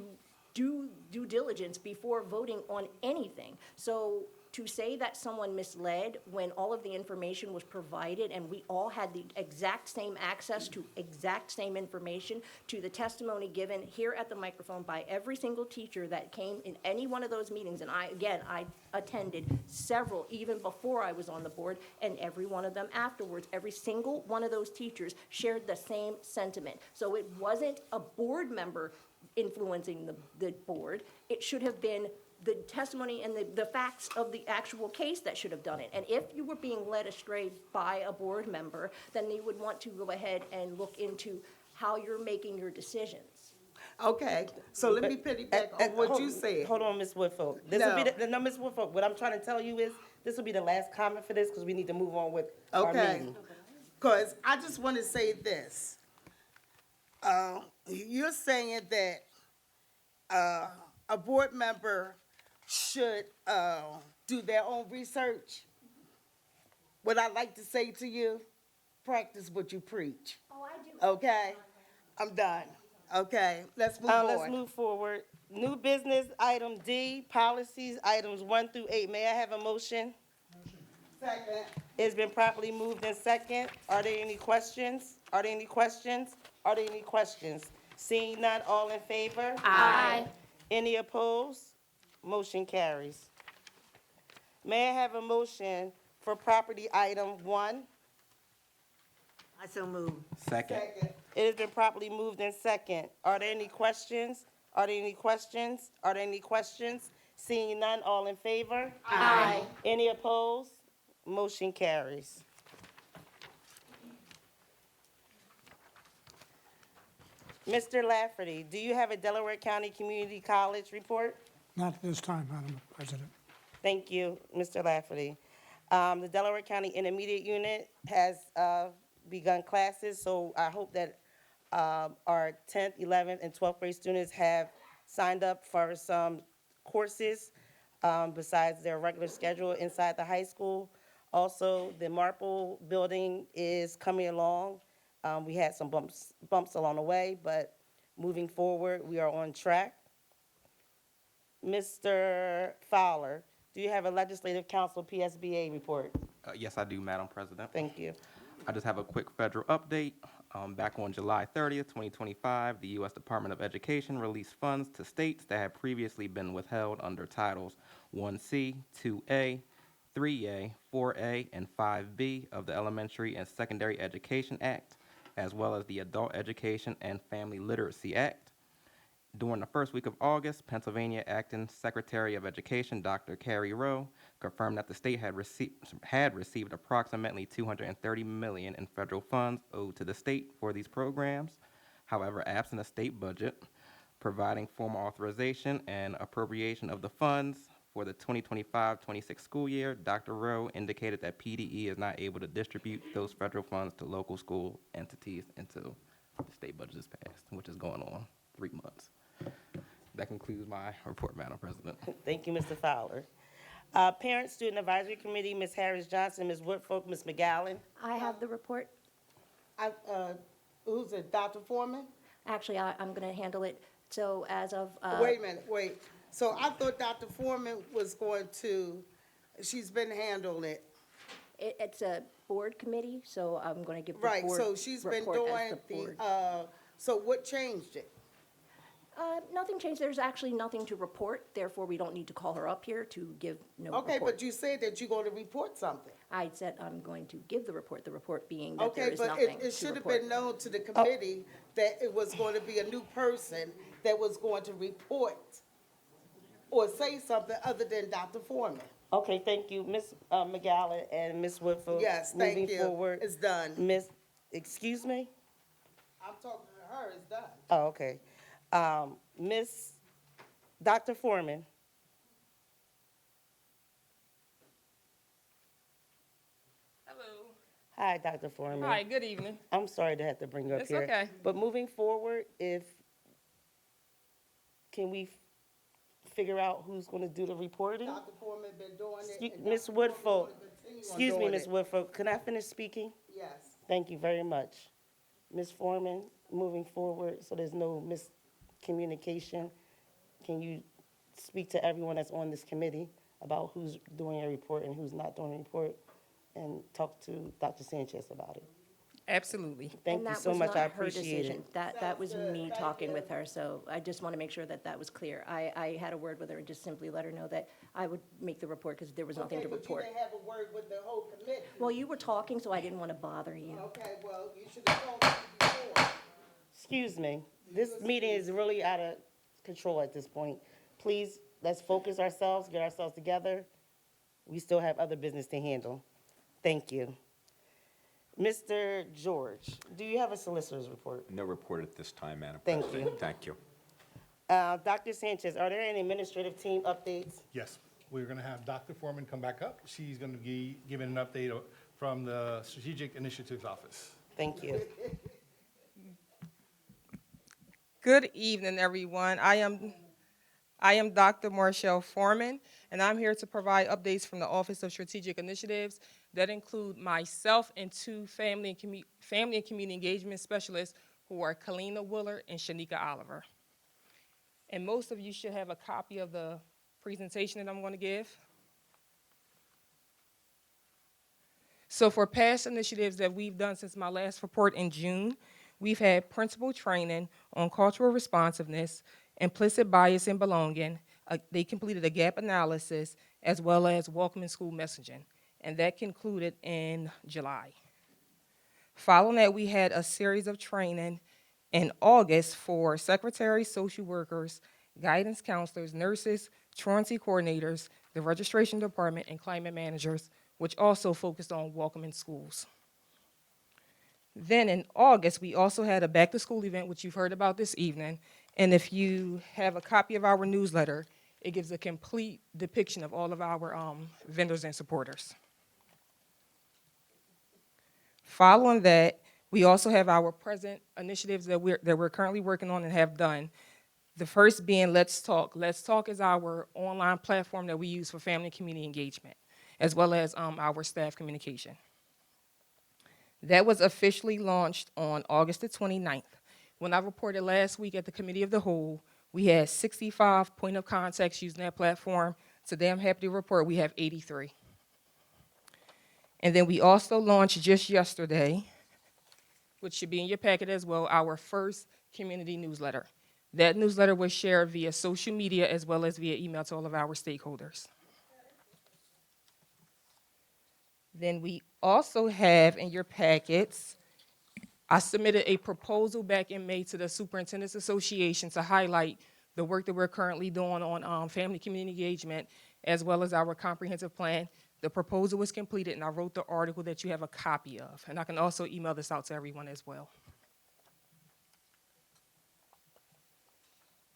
do due diligence before voting on anything. So to say that someone misled when all of the information was provided and we all had the exact same access to exact same information, to the testimony given here at the microphone by every single teacher that came in any one of those meetings, and I attended several even before I was on the board, and every one of them afterwards, every single one of those teachers shared the same sentiment. So it wasn't a board member influencing the board. It should have been the testimony and the facts of the actual case that should have done it. And if you were being led astray by a board member, then you would want to go ahead and look into how you're making your decisions. Okay, so let me piggyback on what you said. Hold on, Ms. Woodfolk. This will be no, Ms. Woodfolk, what I'm trying to tell you is, this will be the last comment for this, because we need to move on with our meeting. Because I just want to say this. You're saying that a board member should do their own research. What I like to say to you, practice what you preach. Oh, I do. Okay? I'm done. Okay, let's move on. Let's move forward. New business, item D, policies, items 1 through 8. May I have a motion? Second. It's been properly moved in second. Are there any questions? Are there any questions? Are there any questions? Seeing none, all in favor? Aye. Any opposed? Motion carries. May I have a motion for property item 1? I so move. Second. It has been properly moved in second. Are there any questions? Are there any questions? Are there any questions? Seeing none, all in favor? Aye. Any opposed? Motion carries. Mr. Lafferty, do you have a Delaware County Community College report? Not at this time, Madam President. Thank you, Mr. Lafferty. The Delaware County Intermediate Unit has begun classes, so I hope that our 10th, 11th, and 12th grade students have signed up for some courses besides their regular schedule inside the high school. Also, the Marple building is coming along. We had some bumps along the way, but moving forward, we are on track. Mr. Fowler, do you have a Legislative Council PSBA report? Yes, I do, Madam President. Thank you. I just have a quick federal update. Back on July 30th, 2025, the U.S. Department of Education released funds to states that had previously been withheld under Titles 1C, 2A, 3A, 4A, and 5B of the Elementary and Secondary Education Act, as well as the Adult Education and Family Literacy Act. During the first week of August, Pennsylvania Acting Secretary of Education, Dr. Carrie Rowe, confirmed that the state had received approximately $230 million in federal funds owed to the state for these programs. However, absent a state budget providing formal authorization and appropriation of the funds for the 2025-26 school year, Dr. Rowe indicated that PDE is not able to distribute those federal funds to local school entities until the state budget is passed, which is going on 3 months. That concludes my report, Madam President. Thank you, Mr. Fowler. Parent-Student Advisory Committee, Ms. Harris Johnson, Ms. Woodfolk, Ms. McGowan. I have the report. Who's it, Dr. Foreman? Actually, I'm going to handle it. So as of. Wait a minute, wait. So I thought Dr. Foreman was going to, she's been handling it. It's a board committee, so I'm going to give the board Right, so she's been report as doing the board. so what changed it? Nothing changed. There's actually nothing to report, therefore we don't need to call her up here to give no report. Okay, but you said that you're going to report something. I said I'm going to give the report being that there Okay, is but nothing to it should have report. been known to the committee that it was going to be a new person that was going to report or say something other than Dr. Foreman. Okay, thank you, Ms. McGowan and Ms. Woodfolk. Yes, thank Moving you. forward, It's done. Excuse me? I'm talking to her, it's done. Oh, okay. Dr. Foreman. Hello. Hi, Dr. Foreman. Hi, good evening. I'm sorry to have to bring you up It's here. okay. But moving forward, can we figure out who's going to do the reporting? Dr. Foreman been doing it. and Ms. Dr. Foreman Woodfolk, gonna continue on excuse me, doing Ms. it. Woodfolk, can I finish speaking? Yes. Thank you very much. Ms. Foreman, moving forward, so there's no miscommunication, can you speak to everyone that's on this committee about who's doing a report and who's not doing a report, and talk to Dr. Sanchez about it? Absolutely. Thank you so much, I appreciate it. That was me talking with her, so I just want to make sure that that was clear. I had a word with her and just simply let her know that I would make the report because there was nothing to report. Okay, but you didn't have a word with the whole committee. Well, you were talking, so I didn't want to bother you. Okay, well, you should have told me before. Excuse me, this meeting is really out of control at this point. Please, let's focus ourselves, get ourselves together. We still have other business to handle. Thank you. Mr. George, do you have a solicitor's report? No report at this time, Madam Thank President. you. Thank you. Dr. Sanchez, are there any administrative team updates? Yes, we're going to have Dr. Foreman come back up. She's going to be giving an update from the Strategic Initiatives Office. Thank you. Good evening, everyone. I am Dr. Marshall Foreman, and I'm here to provide updates from the Office of Strategic Initiatives that include myself and two family and community engagement specialists who are Kalina Willer and Shanika Oliver. And most of you should have a copy of the presentation that I'm going to give. So for past initiatives that we've done since my last report in June, we've had principal training on cultural responsiveness, implicit bias and belonging. They completed a gap analysis as well as welcoming school messaging, and that concluded in July. Following that, we had a series of training in August for secretaries, social workers, guidance counselors, nurses, truancy coordinators, the registration department, and climate managers, which also focused on welcoming schools. Then in August, we also had a back-to-school event, which you've heard about this evening, and if you have a copy of our newsletter, It gives a complete depiction of all of our vendors and supporters. Following that, we also have our present initiatives that we're currently working on and have done. The first being Let's Talk. Let's Talk is our online platform that we use for family and community engagement, as well as our staff communication. That was officially launched on August the 29th. When I reported last week at the Committee of the Whole, we had 65 point of contacts using that platform. Today, I'm happy to report we have 83. And then we also launched just yesterday, which should be in your packet as well, our first community newsletter. That newsletter was shared via social media as well as via email to all of our stakeholders. Then we also have in your packets, I submitted a proposal back in May to the Superintendent's Association to highlight the work that we're currently doing on family community engagement as well as our comprehensive plan. The proposal was completed and I wrote the article that you have a copy of. And I can also email this out to everyone as well.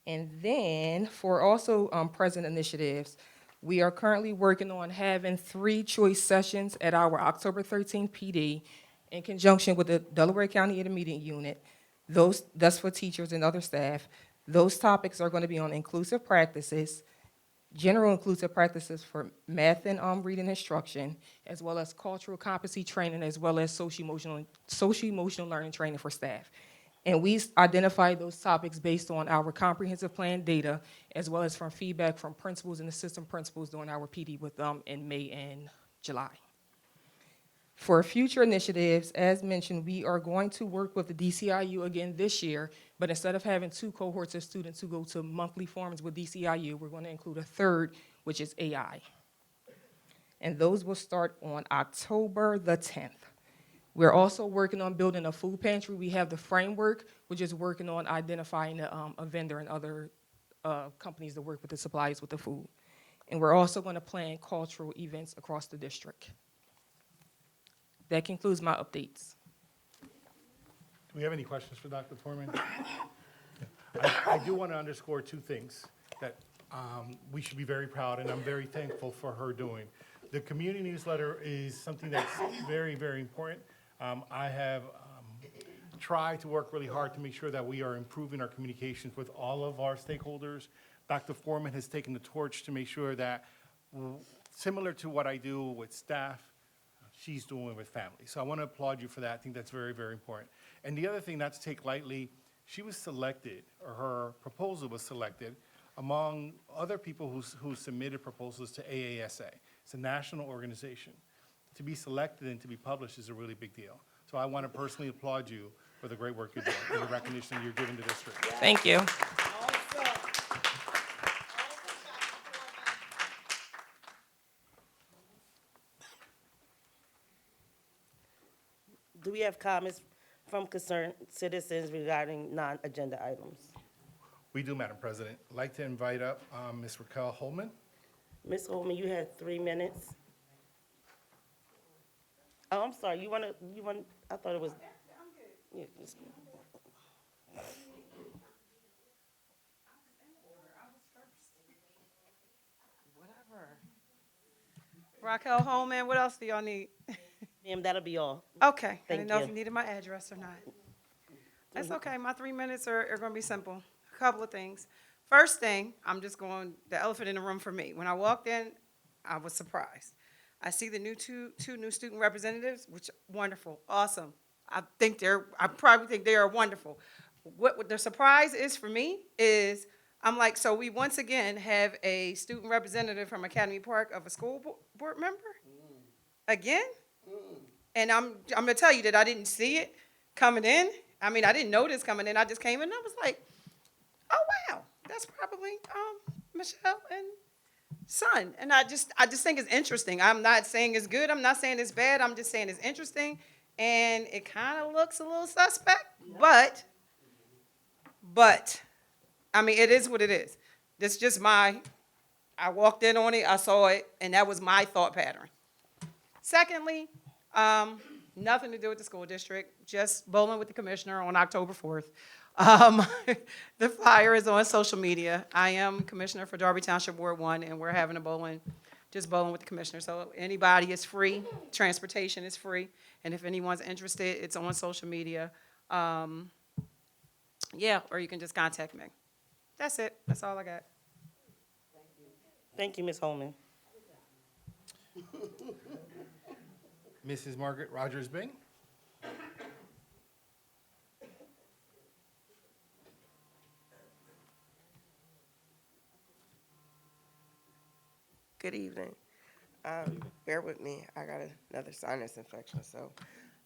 And then for also present initiatives, we are currently working on having 3 choice sessions at our October 13th PD in conjunction with the Delaware County Intermediate Unit. That's for teachers and other staff. Those topics are going to be on inclusive practices, general inclusive practices for math and reading instruction, as well as cultural competency training, as well as social-emotional learning training for staff. And we identified those topics based on our comprehensive plan data, as well as from feedback from principals and assistant principals during our PD with them in May and July. For future initiatives, as mentioned, we are going to work with the DCIU again this year, but instead of having 2 cohorts of students who go to monthly forums with DCIU, we're going to include a third, which is AI. And those will start on October the 10th. We're also working on building a food pantry. We have the framework, which is working on identifying a vendor and other companies that work with the supplies with the food. And we're also going to plan cultural events across the district. That concludes my updates. Do we have any questions for Dr. Foreman? I do want to underscore 2 things that we should be very proud, and I'm very thankful for her doing. The community newsletter is something that's very, very important. I have tried to work really hard to make sure that we are improving our communications with all of our stakeholders. Dr. Foreman has taken the torch to make sure that, similar to what I do with staff, she's doing with families. So I want to applaud you for that. I think that's very, very important. And the other thing not to take lightly, she was selected, or her proposal was selected, among other people who submitted proposals to AASA. It's a national organization. To be selected and to be published is a really big deal. So I want to personally applaud you for the great work you're doing and the recognition you're giving the district. Thank you. Do we have comments from concerned citizens regarding non-agenda items? We do, Madam President. I'd like to invite up Ms. Raquel Holman. Ms. Holman, you had 3 minutes. Oh, I'm sorry, you want, I thought it was. Yeah, just- Raquel Holman, what else do y'all need? Ma'am, that'll be all. Okay, I Thank didn't know if you. you needed my address or not. That's okay, my 3 minutes are gonna be simple. A couple of things. First thing, I'm just going, the elephant in the room for me. When I walked in, I was surprised. I see the two new student representatives, which, wonderful, awesome. I probably think they are wonderful. What the surprise is for me is, I'm like, so we once again have a student representative from Academy Park of a school board member? Again? And I'm gonna tell you that I didn't see it coming in. I mean, I didn't know this coming in. I just came in and I was like, oh, wow, that's probably Michelle and son. And I just think it's interesting. I'm not saying it's good. I'm not saying it's bad. I'm just saying it's interesting. And it kind of looks a little suspect, but, I mean, it is what it is. This is just I walked in on it, I saw it, and that was my thought pattern. Secondly, nothing to do with the school district, just bowling with the commissioner on October 4th. The flyer is on social media. I am commissioner for Darby Township Ward 1, and we're having a bowling with the commissioner. So anybody is free, transportation is free, and if anyone's interested, it's on social media. Yeah, or you can just contact me. That's it. That's all I got. Thank you, Ms. Holman. Mrs. Margaret Rogers Bing. Good evening. Bear with me. I got another sinus infection, so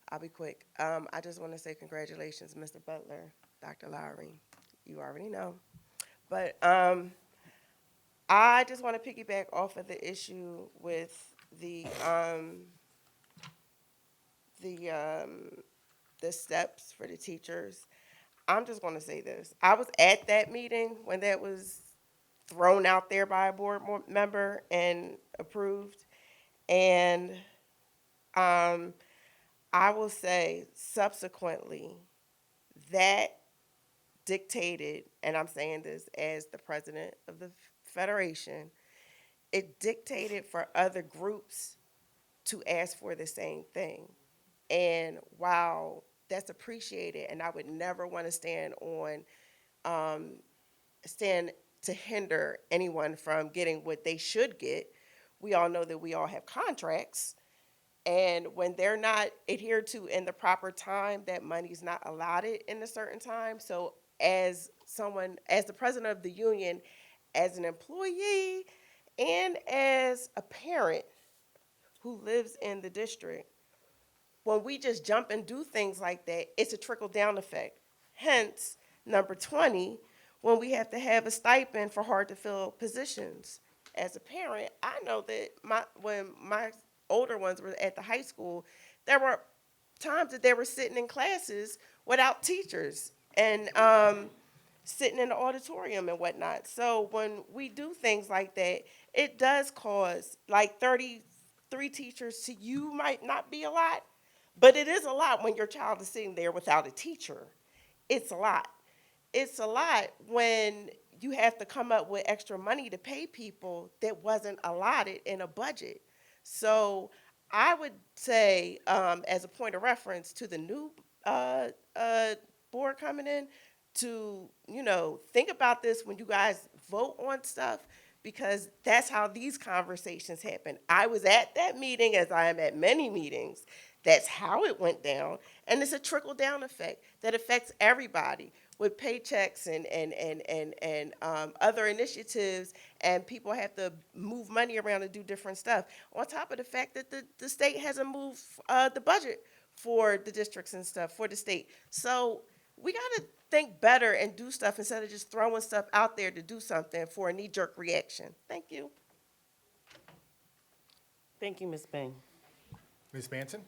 I'll be quick. I just want to say congratulations, Mr. Butler, Dr. Lowry. You already know. But I just want to piggyback off of the issue with the steps for the teachers. I'm just going to say this. I was at that meeting when that was thrown out there by a board member and approved. And I will say subsequently that dictated, and I'm saying this as the president of the Federation, it dictated for other groups to ask for the same thing. And while that's appreciated, and I would never want to stand to hinder anyone from getting what they should get, we all know that we all have contracts. And when they're not adhered to in the proper time, that money's not allotted in a certain time. So as the president of the union, as an employee, and as a parent who lives in the district, when we just jump and do things like that, it's a trickle-down effect. Hence, number 20, when we have to have a stipend for hard-to-fill positions. As a parent, I know that when my older ones were at the high school, there were times that they were sitting in classes without teachers and sitting in the auditorium and whatnot. So when we do things like that, it does cause, like 33 teachers to you might not be a lot, but it is a lot when your child is sitting there without a teacher. It's a lot. It's a lot when you have to come up with extra money to pay people that wasn't allotted in a budget. So I would say, as a point of reference to the new board coming in, to, think about this when you guys vote on stuff, because that's how these conversations happen. I was at that meeting, as I am at many meetings. That's how it went down, and it's a trickle-down effect that affects everybody with paychecks and other initiatives, and people have to move money around and do different stuff. On top of the fact that the state hasn't moved the budget for the districts and stuff for the state. So we got to think better and do stuff instead of just throwing stuff out there to do something for a knee-jerk reaction. Thank you. Thank you, Ms. Bing. Ms. Manson?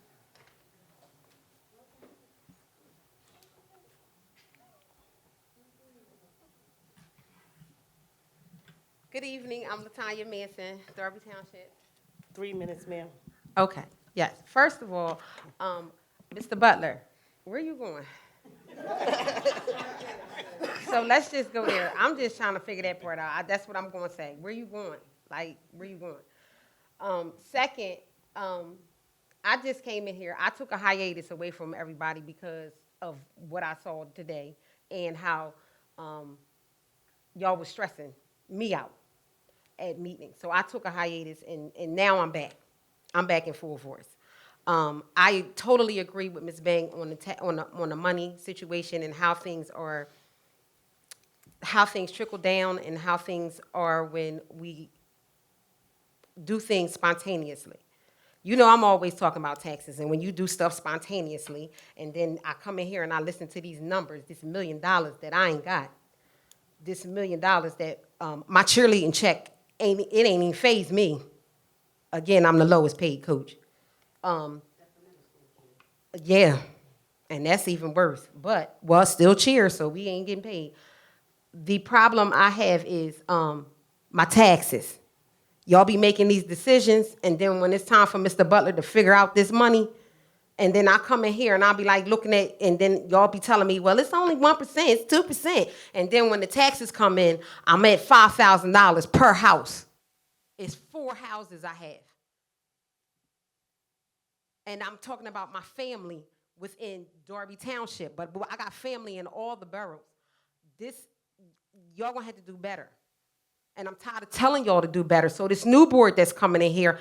Good evening, I'm Latanya Manson, Darby Township. 3 minutes, ma'am. Okay, yes. First of all, Mr. Butler, where you going? So let's just go there. I'm just trying to figure that part out. That's what I'm going to say. Where you going? Like, where you going? Second, I just came in here. I took a hiatus away from everybody because of what I saw today and how y'all was stressing me out at meetings. So I took a hiatus, and now I'm back. I'm back in full force. I totally agree with Ms. Bang on the money situation and how things trickle down and how things are when we do things spontaneously. I'm always talking about taxes, and when you do stuff spontaneously, and then I come in here and I listen to these numbers, this $1 million that I ain't got, this $1 million that my cheerleading check ain't even phased me. Again, I'm the lowest paid coach. Yeah, and that's even worse. But still cheer, so we ain't getting paid. The problem I have is my taxes. Y'all be making these decisions, and then when it's time for Mr. Butler to figure out this money, And then I come in here and I'll be like looking at, and then y'all be telling me, well, it's only 1%, it's 2%. And then when the taxes come in, I'm at $5,000 per house. It's 4 houses I have. And I'm talking about my family within Darby Township, but I got family in all the boroughs. Y'all gonna have to do better. And I'm tired of telling y'all to do better. So this new board that's coming in here,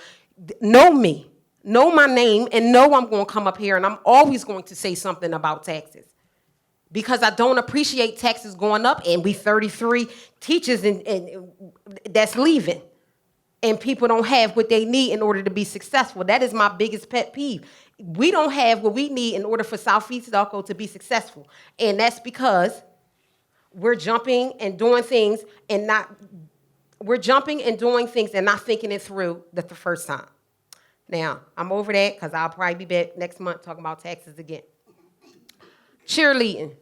know me, know my name, and know I'm gonna come up here and I'm always going to say something about taxes. Because I don't appreciate taxes going up, and we 33 teachers and that's leaving. And people don't have what they need in order to be successful. That is my biggest pet peeve. We don't have what we need in order for Southeast Delco to be successful. And that's because we're jumping and doing things and not thinking it through the first time. Now, I'm over that because I'll probably be back next month talking about taxes again. Cheerleading.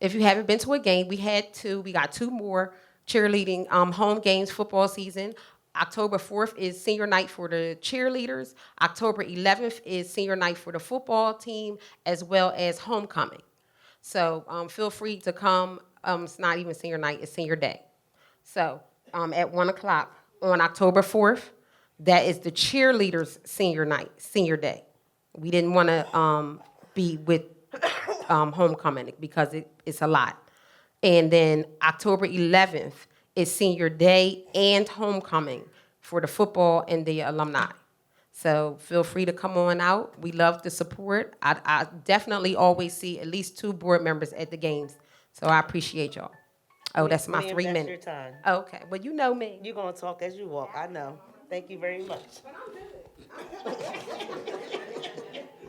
If you haven't been to a game, we got 2 more cheerleading home games football season. October 4th is senior night for the cheerleaders. October 11th is senior night for the football team, as well as homecoming. So feel free to come. It's not even senior night, it's senior day. So at 1 o'clock on October 4th, that is the cheerleaders' senior night, senior day. We didn't want to be with homecoming because it's a lot. And then October 11th is senior day and homecoming for the football and the alumni. So feel free to come on out. We love the support. I definitely always see at least 2 board members at the games. So I appreciate y'all. Oh, that's my 3 minutes. Your time. Okay, well, you know me. You're going to talk as you walk, I know. Thank you very much.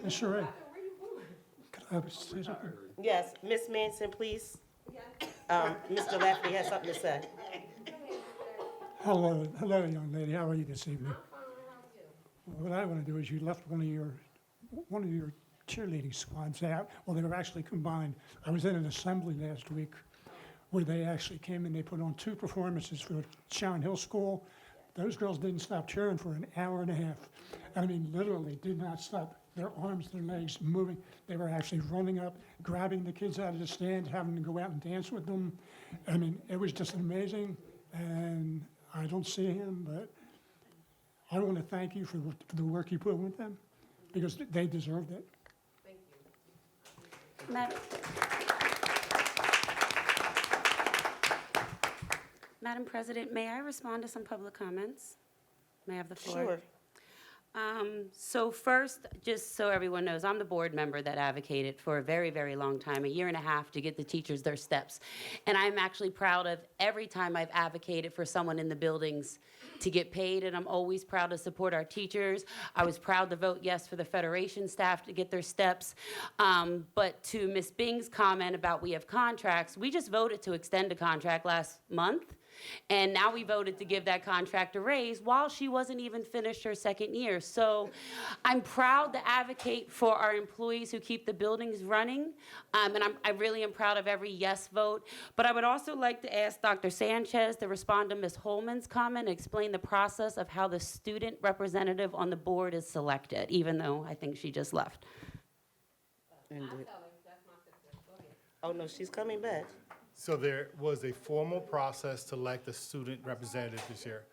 Ms. Sheree, could I say something? Yes, Ms. Manson, please. Mr. Lafferty has something to say. Hello, young lady. How are you this evening? What I want to do is you left one of your cheerleading squads out. Well, they were actually combined. I was in an assembly last week where they actually came and they put on 2 performances for Sharon Hill School. Those girls didn't stop cheering for an hour and a half. I mean, literally did not stop. Their arms, their legs moving. They were actually running up, grabbing the kids out of the stand, having to go out and dance with them. I mean, it was just amazing. And I don't see him, but I want to thank you for the work you put with them because they deserved it. Thank you. Madam President, may I respond to some public comments? May I have the floor? Sure. So first, just so everyone knows, I'm the board member that advocated for a very, very long time, 1.5 years, to get the teachers their steps. And I'm actually proud of every time I've advocated for someone in the buildings to get paid, and I'm always proud to support our teachers. I was proud to vote yes for the Federation staff to get their steps. But to Ms. Bing's comment about we have contracts, we just voted to extend a contract last month. And now we voted to give that contract a raise while she wasn't even finished her 2nd year. So I'm proud to advocate for our employees who keep the buildings running. And I really am proud of every yes vote. But I would also like to ask Dr. Sanchez to respond to Ms. Holman's comment and explain the process of how the student representative on the board is selected, even though I think she just left. Oh, no, she's coming back. So there was a formal process to elect a student representative this year.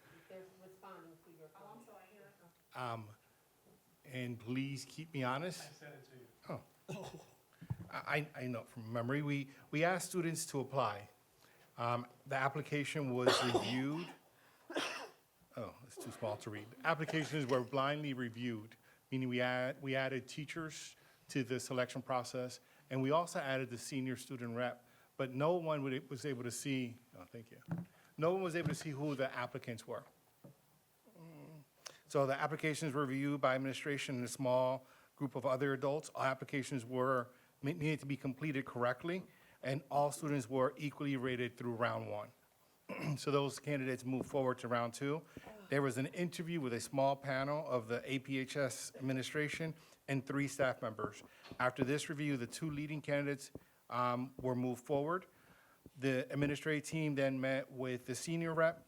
And please keep me honest. I said it to you. Oh. I know from memory. We asked students to apply. The application was reviewed. Oh, it's too small to read. Applications were blindly reviewed, meaning we added teachers to the selection process, and we also added the senior student rep. But no one was able to see, oh, thank you. No one was able to see who the applicants were. So the applications were reviewed by administration and a small group of other adults. All applications needed to be completed correctly, and all students were equally rated through round 1. So those candidates moved forward to round 2. There was an interview with a small panel of the APHS administration and 3 staff members. After this review, the 2 leading candidates were moved forward. The administrative team then met with the senior rep,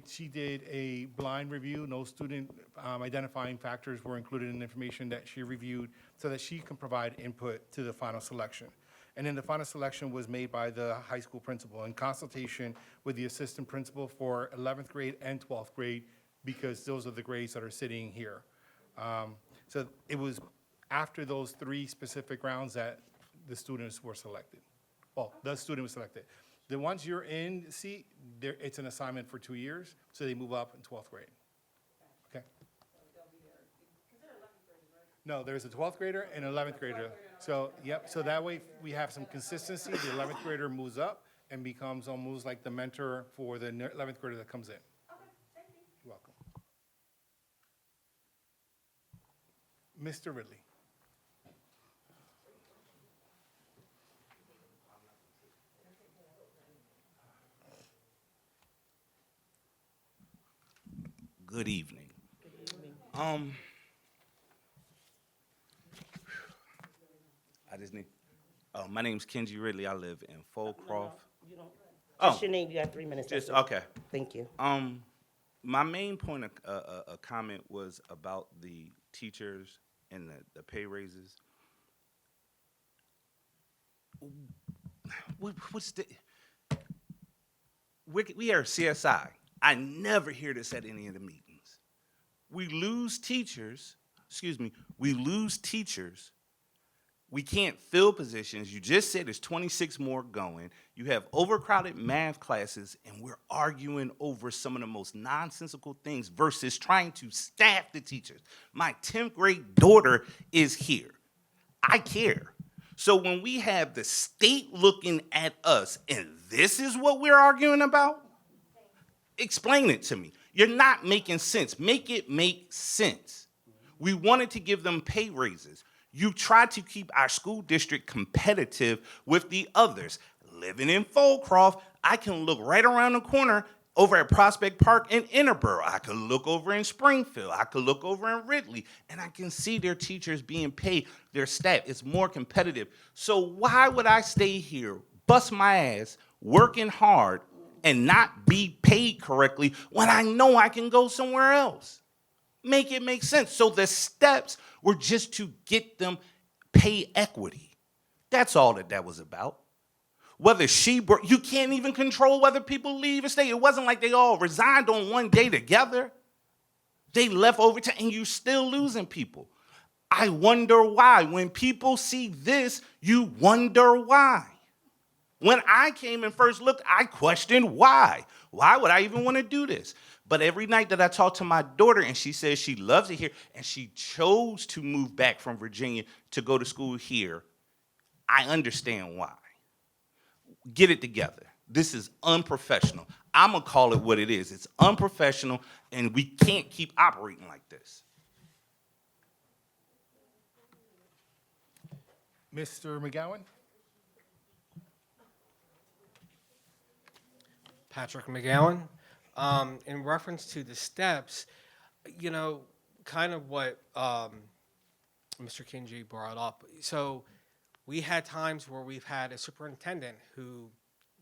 She did a blind review. No student identifying factors were included in the information that she reviewed so that she can provide input to the final selection. And then the final selection was made by the high school principal in consultation with the assistant principal for 11th grade and 12th grade, because those are the grades that are sitting here. So it was after those 3 specific rounds that the students were selected. Well, the student was selected. The ones you're in, see, it's an assignment for 2 years, so they move up in 12th grade. Okay? No, there's a 12th grader and an 11th grader. So, yep, so that way we have some consistency. The 11th grader moves up and becomes almost like the mentor for the 11th grader that comes in. You're welcome. Mr. Ridley. Good evening. I just need. My name's Kenji Ridley. I live in Folcroft. Just your name, you got 3 minutes. Just that's it. okay. Thank you. My main point of comment was about the teachers and the pay raises. What's the? We are CSI. I never hear this at any of the meetings. We lose teachers. We lose teachers. We can't fill positions. You just said there's 26 more going. You have overcrowded math classes, and we're arguing over some of the most nonsensical things versus trying to staff the teachers. My 10th grade daughter is here. I care. So when we have the state looking at us, and this is what we're arguing about, explain it to me. You're not making sense. Make it make sense. We wanted to give them pay raises. You tried to keep our school district competitive with the others. Living in Folcroft, I can look right around the corner over at Prospect Park in Interboro. I could look over in Springfield. I could look over in Ridley, and I can see their teachers being paid, their staff. It's more competitive. So why would I stay here, bust my ass, working hard, and not be paid correctly when I know I can go somewhere else? Make it make sense. So the steps were just to get them pay equity. That's all that was about. Whether you can't even control whether people leave or stay. It wasn't like they all resigned on one day together. They left overtime, and you're still losing people. I wonder why. When people see this, you wonder why. When I came and first looked, I questioned why. Why would I even want to do this? But every night that I talk to my daughter, and she says she loves it here, and she chose to move back from Virginia to go to school here, I understand why. Get it together. This is unprofessional. I'm going to call it what it is. It's unprofessional, and we can't keep operating like this. Mr. McGowan? Patrick McGowan. In reference to the steps, you know, kind of what Mr. Kinji brought up. So we had times where we've had a superintendent who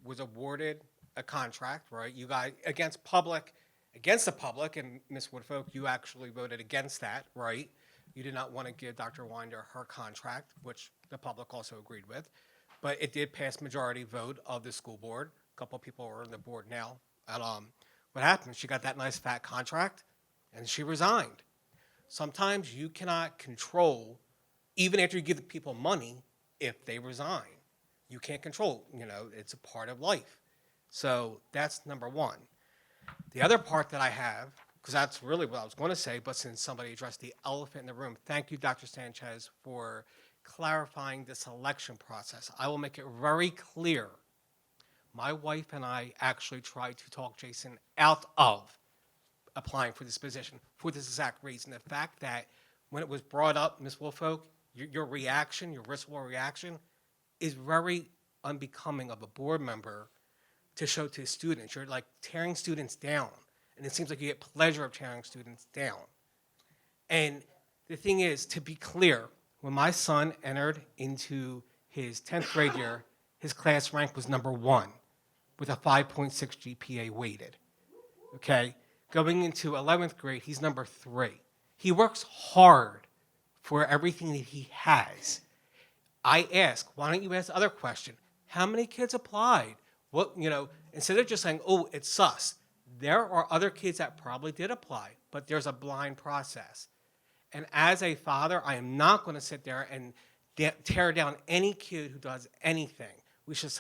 was awarded a contract, right? You guys, against the public, and Ms. Woodfolk, you actually voted against that, right? You did not want to give Dr. Winder her contract, which the public also agreed with. But it did pass majority vote of the school board. A couple of people are on the board now. And what happened? She got that nice fat contract, and she resigned. Sometimes you cannot control, even after you give the people money, if they resign. You can't control, you know, it's a part of life. So that's number one. The other part that I have, because that's really what I was going to say, but since somebody addressed the elephant in the room, thank you, Dr. Sanchez, for clarifying the selection process. I will make it very clear. My wife and I actually tried to talk Jason out of applying for this position for this exact reason. The fact that when it was brought up, Ms. Woolfolk, your reaction, your wistful reaction, is very unbecoming of a board member to show to students. You're like tearing students down, and it seems like you get pleasure of tearing students down. And the thing is, to be clear, when my son entered into his 10th grade year, his class rank was number 1 with a 5.6 GPA weighted. okay? Going into 11th grade, he's number 3. He works hard for everything that he has. I ask, why don't you ask the other question? How many kids applied? What, instead of just saying, oh, it's sus, there are other kids that probably did apply, but there's a blind process. And as a father, I am not going to sit there and tear down any kid who does anything. We should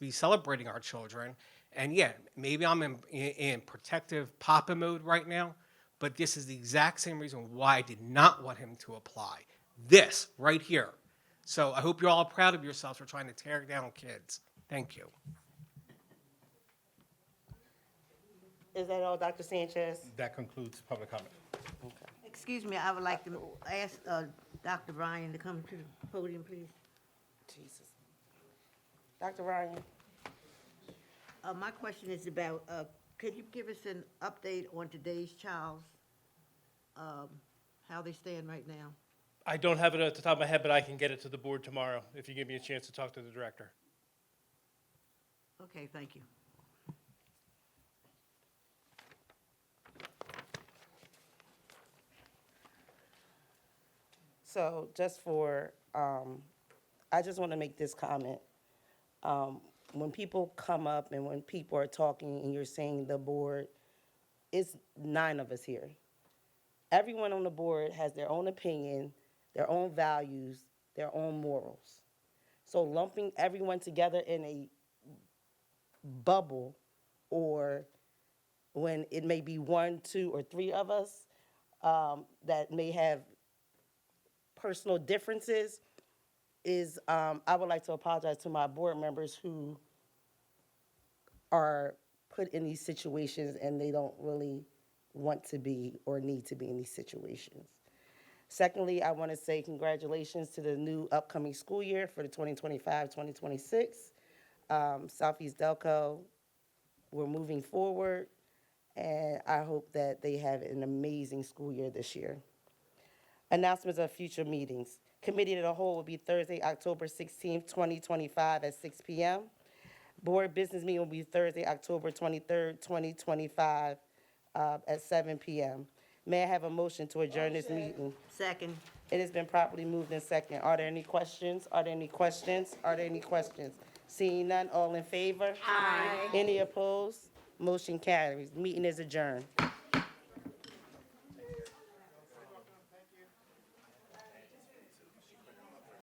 be celebrating our children. And yeah, maybe I'm in protective papa mode right now, but this is the exact same reason why I did not want him to apply. This right here. So I hope you're all proud of yourselves for trying to tear down kids. Thank you. Is that all, Dr. Sanchez? That concludes public comment. Excuse me, I would like to ask Dr. Ryan to come to the podium, please. Jesus. Dr. Ryan? My question is about, could you give us an update on today's Childs, how they stand right now? I don't have it at the top of my head, but I can get it to the board tomorrow if you give me a chance to talk to the director. Okay, thank you. So just for, I just want to make this comment. When people come up and when people are talking and you're saying the board, it's 9 of us here. Everyone on the board has their own opinion, their own values, their own morals. So lumping everyone together in a bubble, or when it may be 1, 2, or 3 of us that may have personal differences, is I would like to apologize to my board members who are put in these situations and they don't really want to be or need to be in these situations. Secondly, I want to say congratulations to the new upcoming school year for the 2025-2026. Southeast Delco, we're moving forward, and I hope that they have an amazing school year this year. Announcements of future meetings. Committee of the Whole will be Thursday, October 16th, 2025 at 6 p.m. Board business meeting will be Thursday, October 23rd, 2025 at 7 p.m. May I have a motion to adjourn this meeting? Second. It has been properly moved in second. Are there any questions? Are there any questions? Are there any questions? Seeing none, all in favor? Aye. Any opposed? Motion carries. Meeting is adjourned.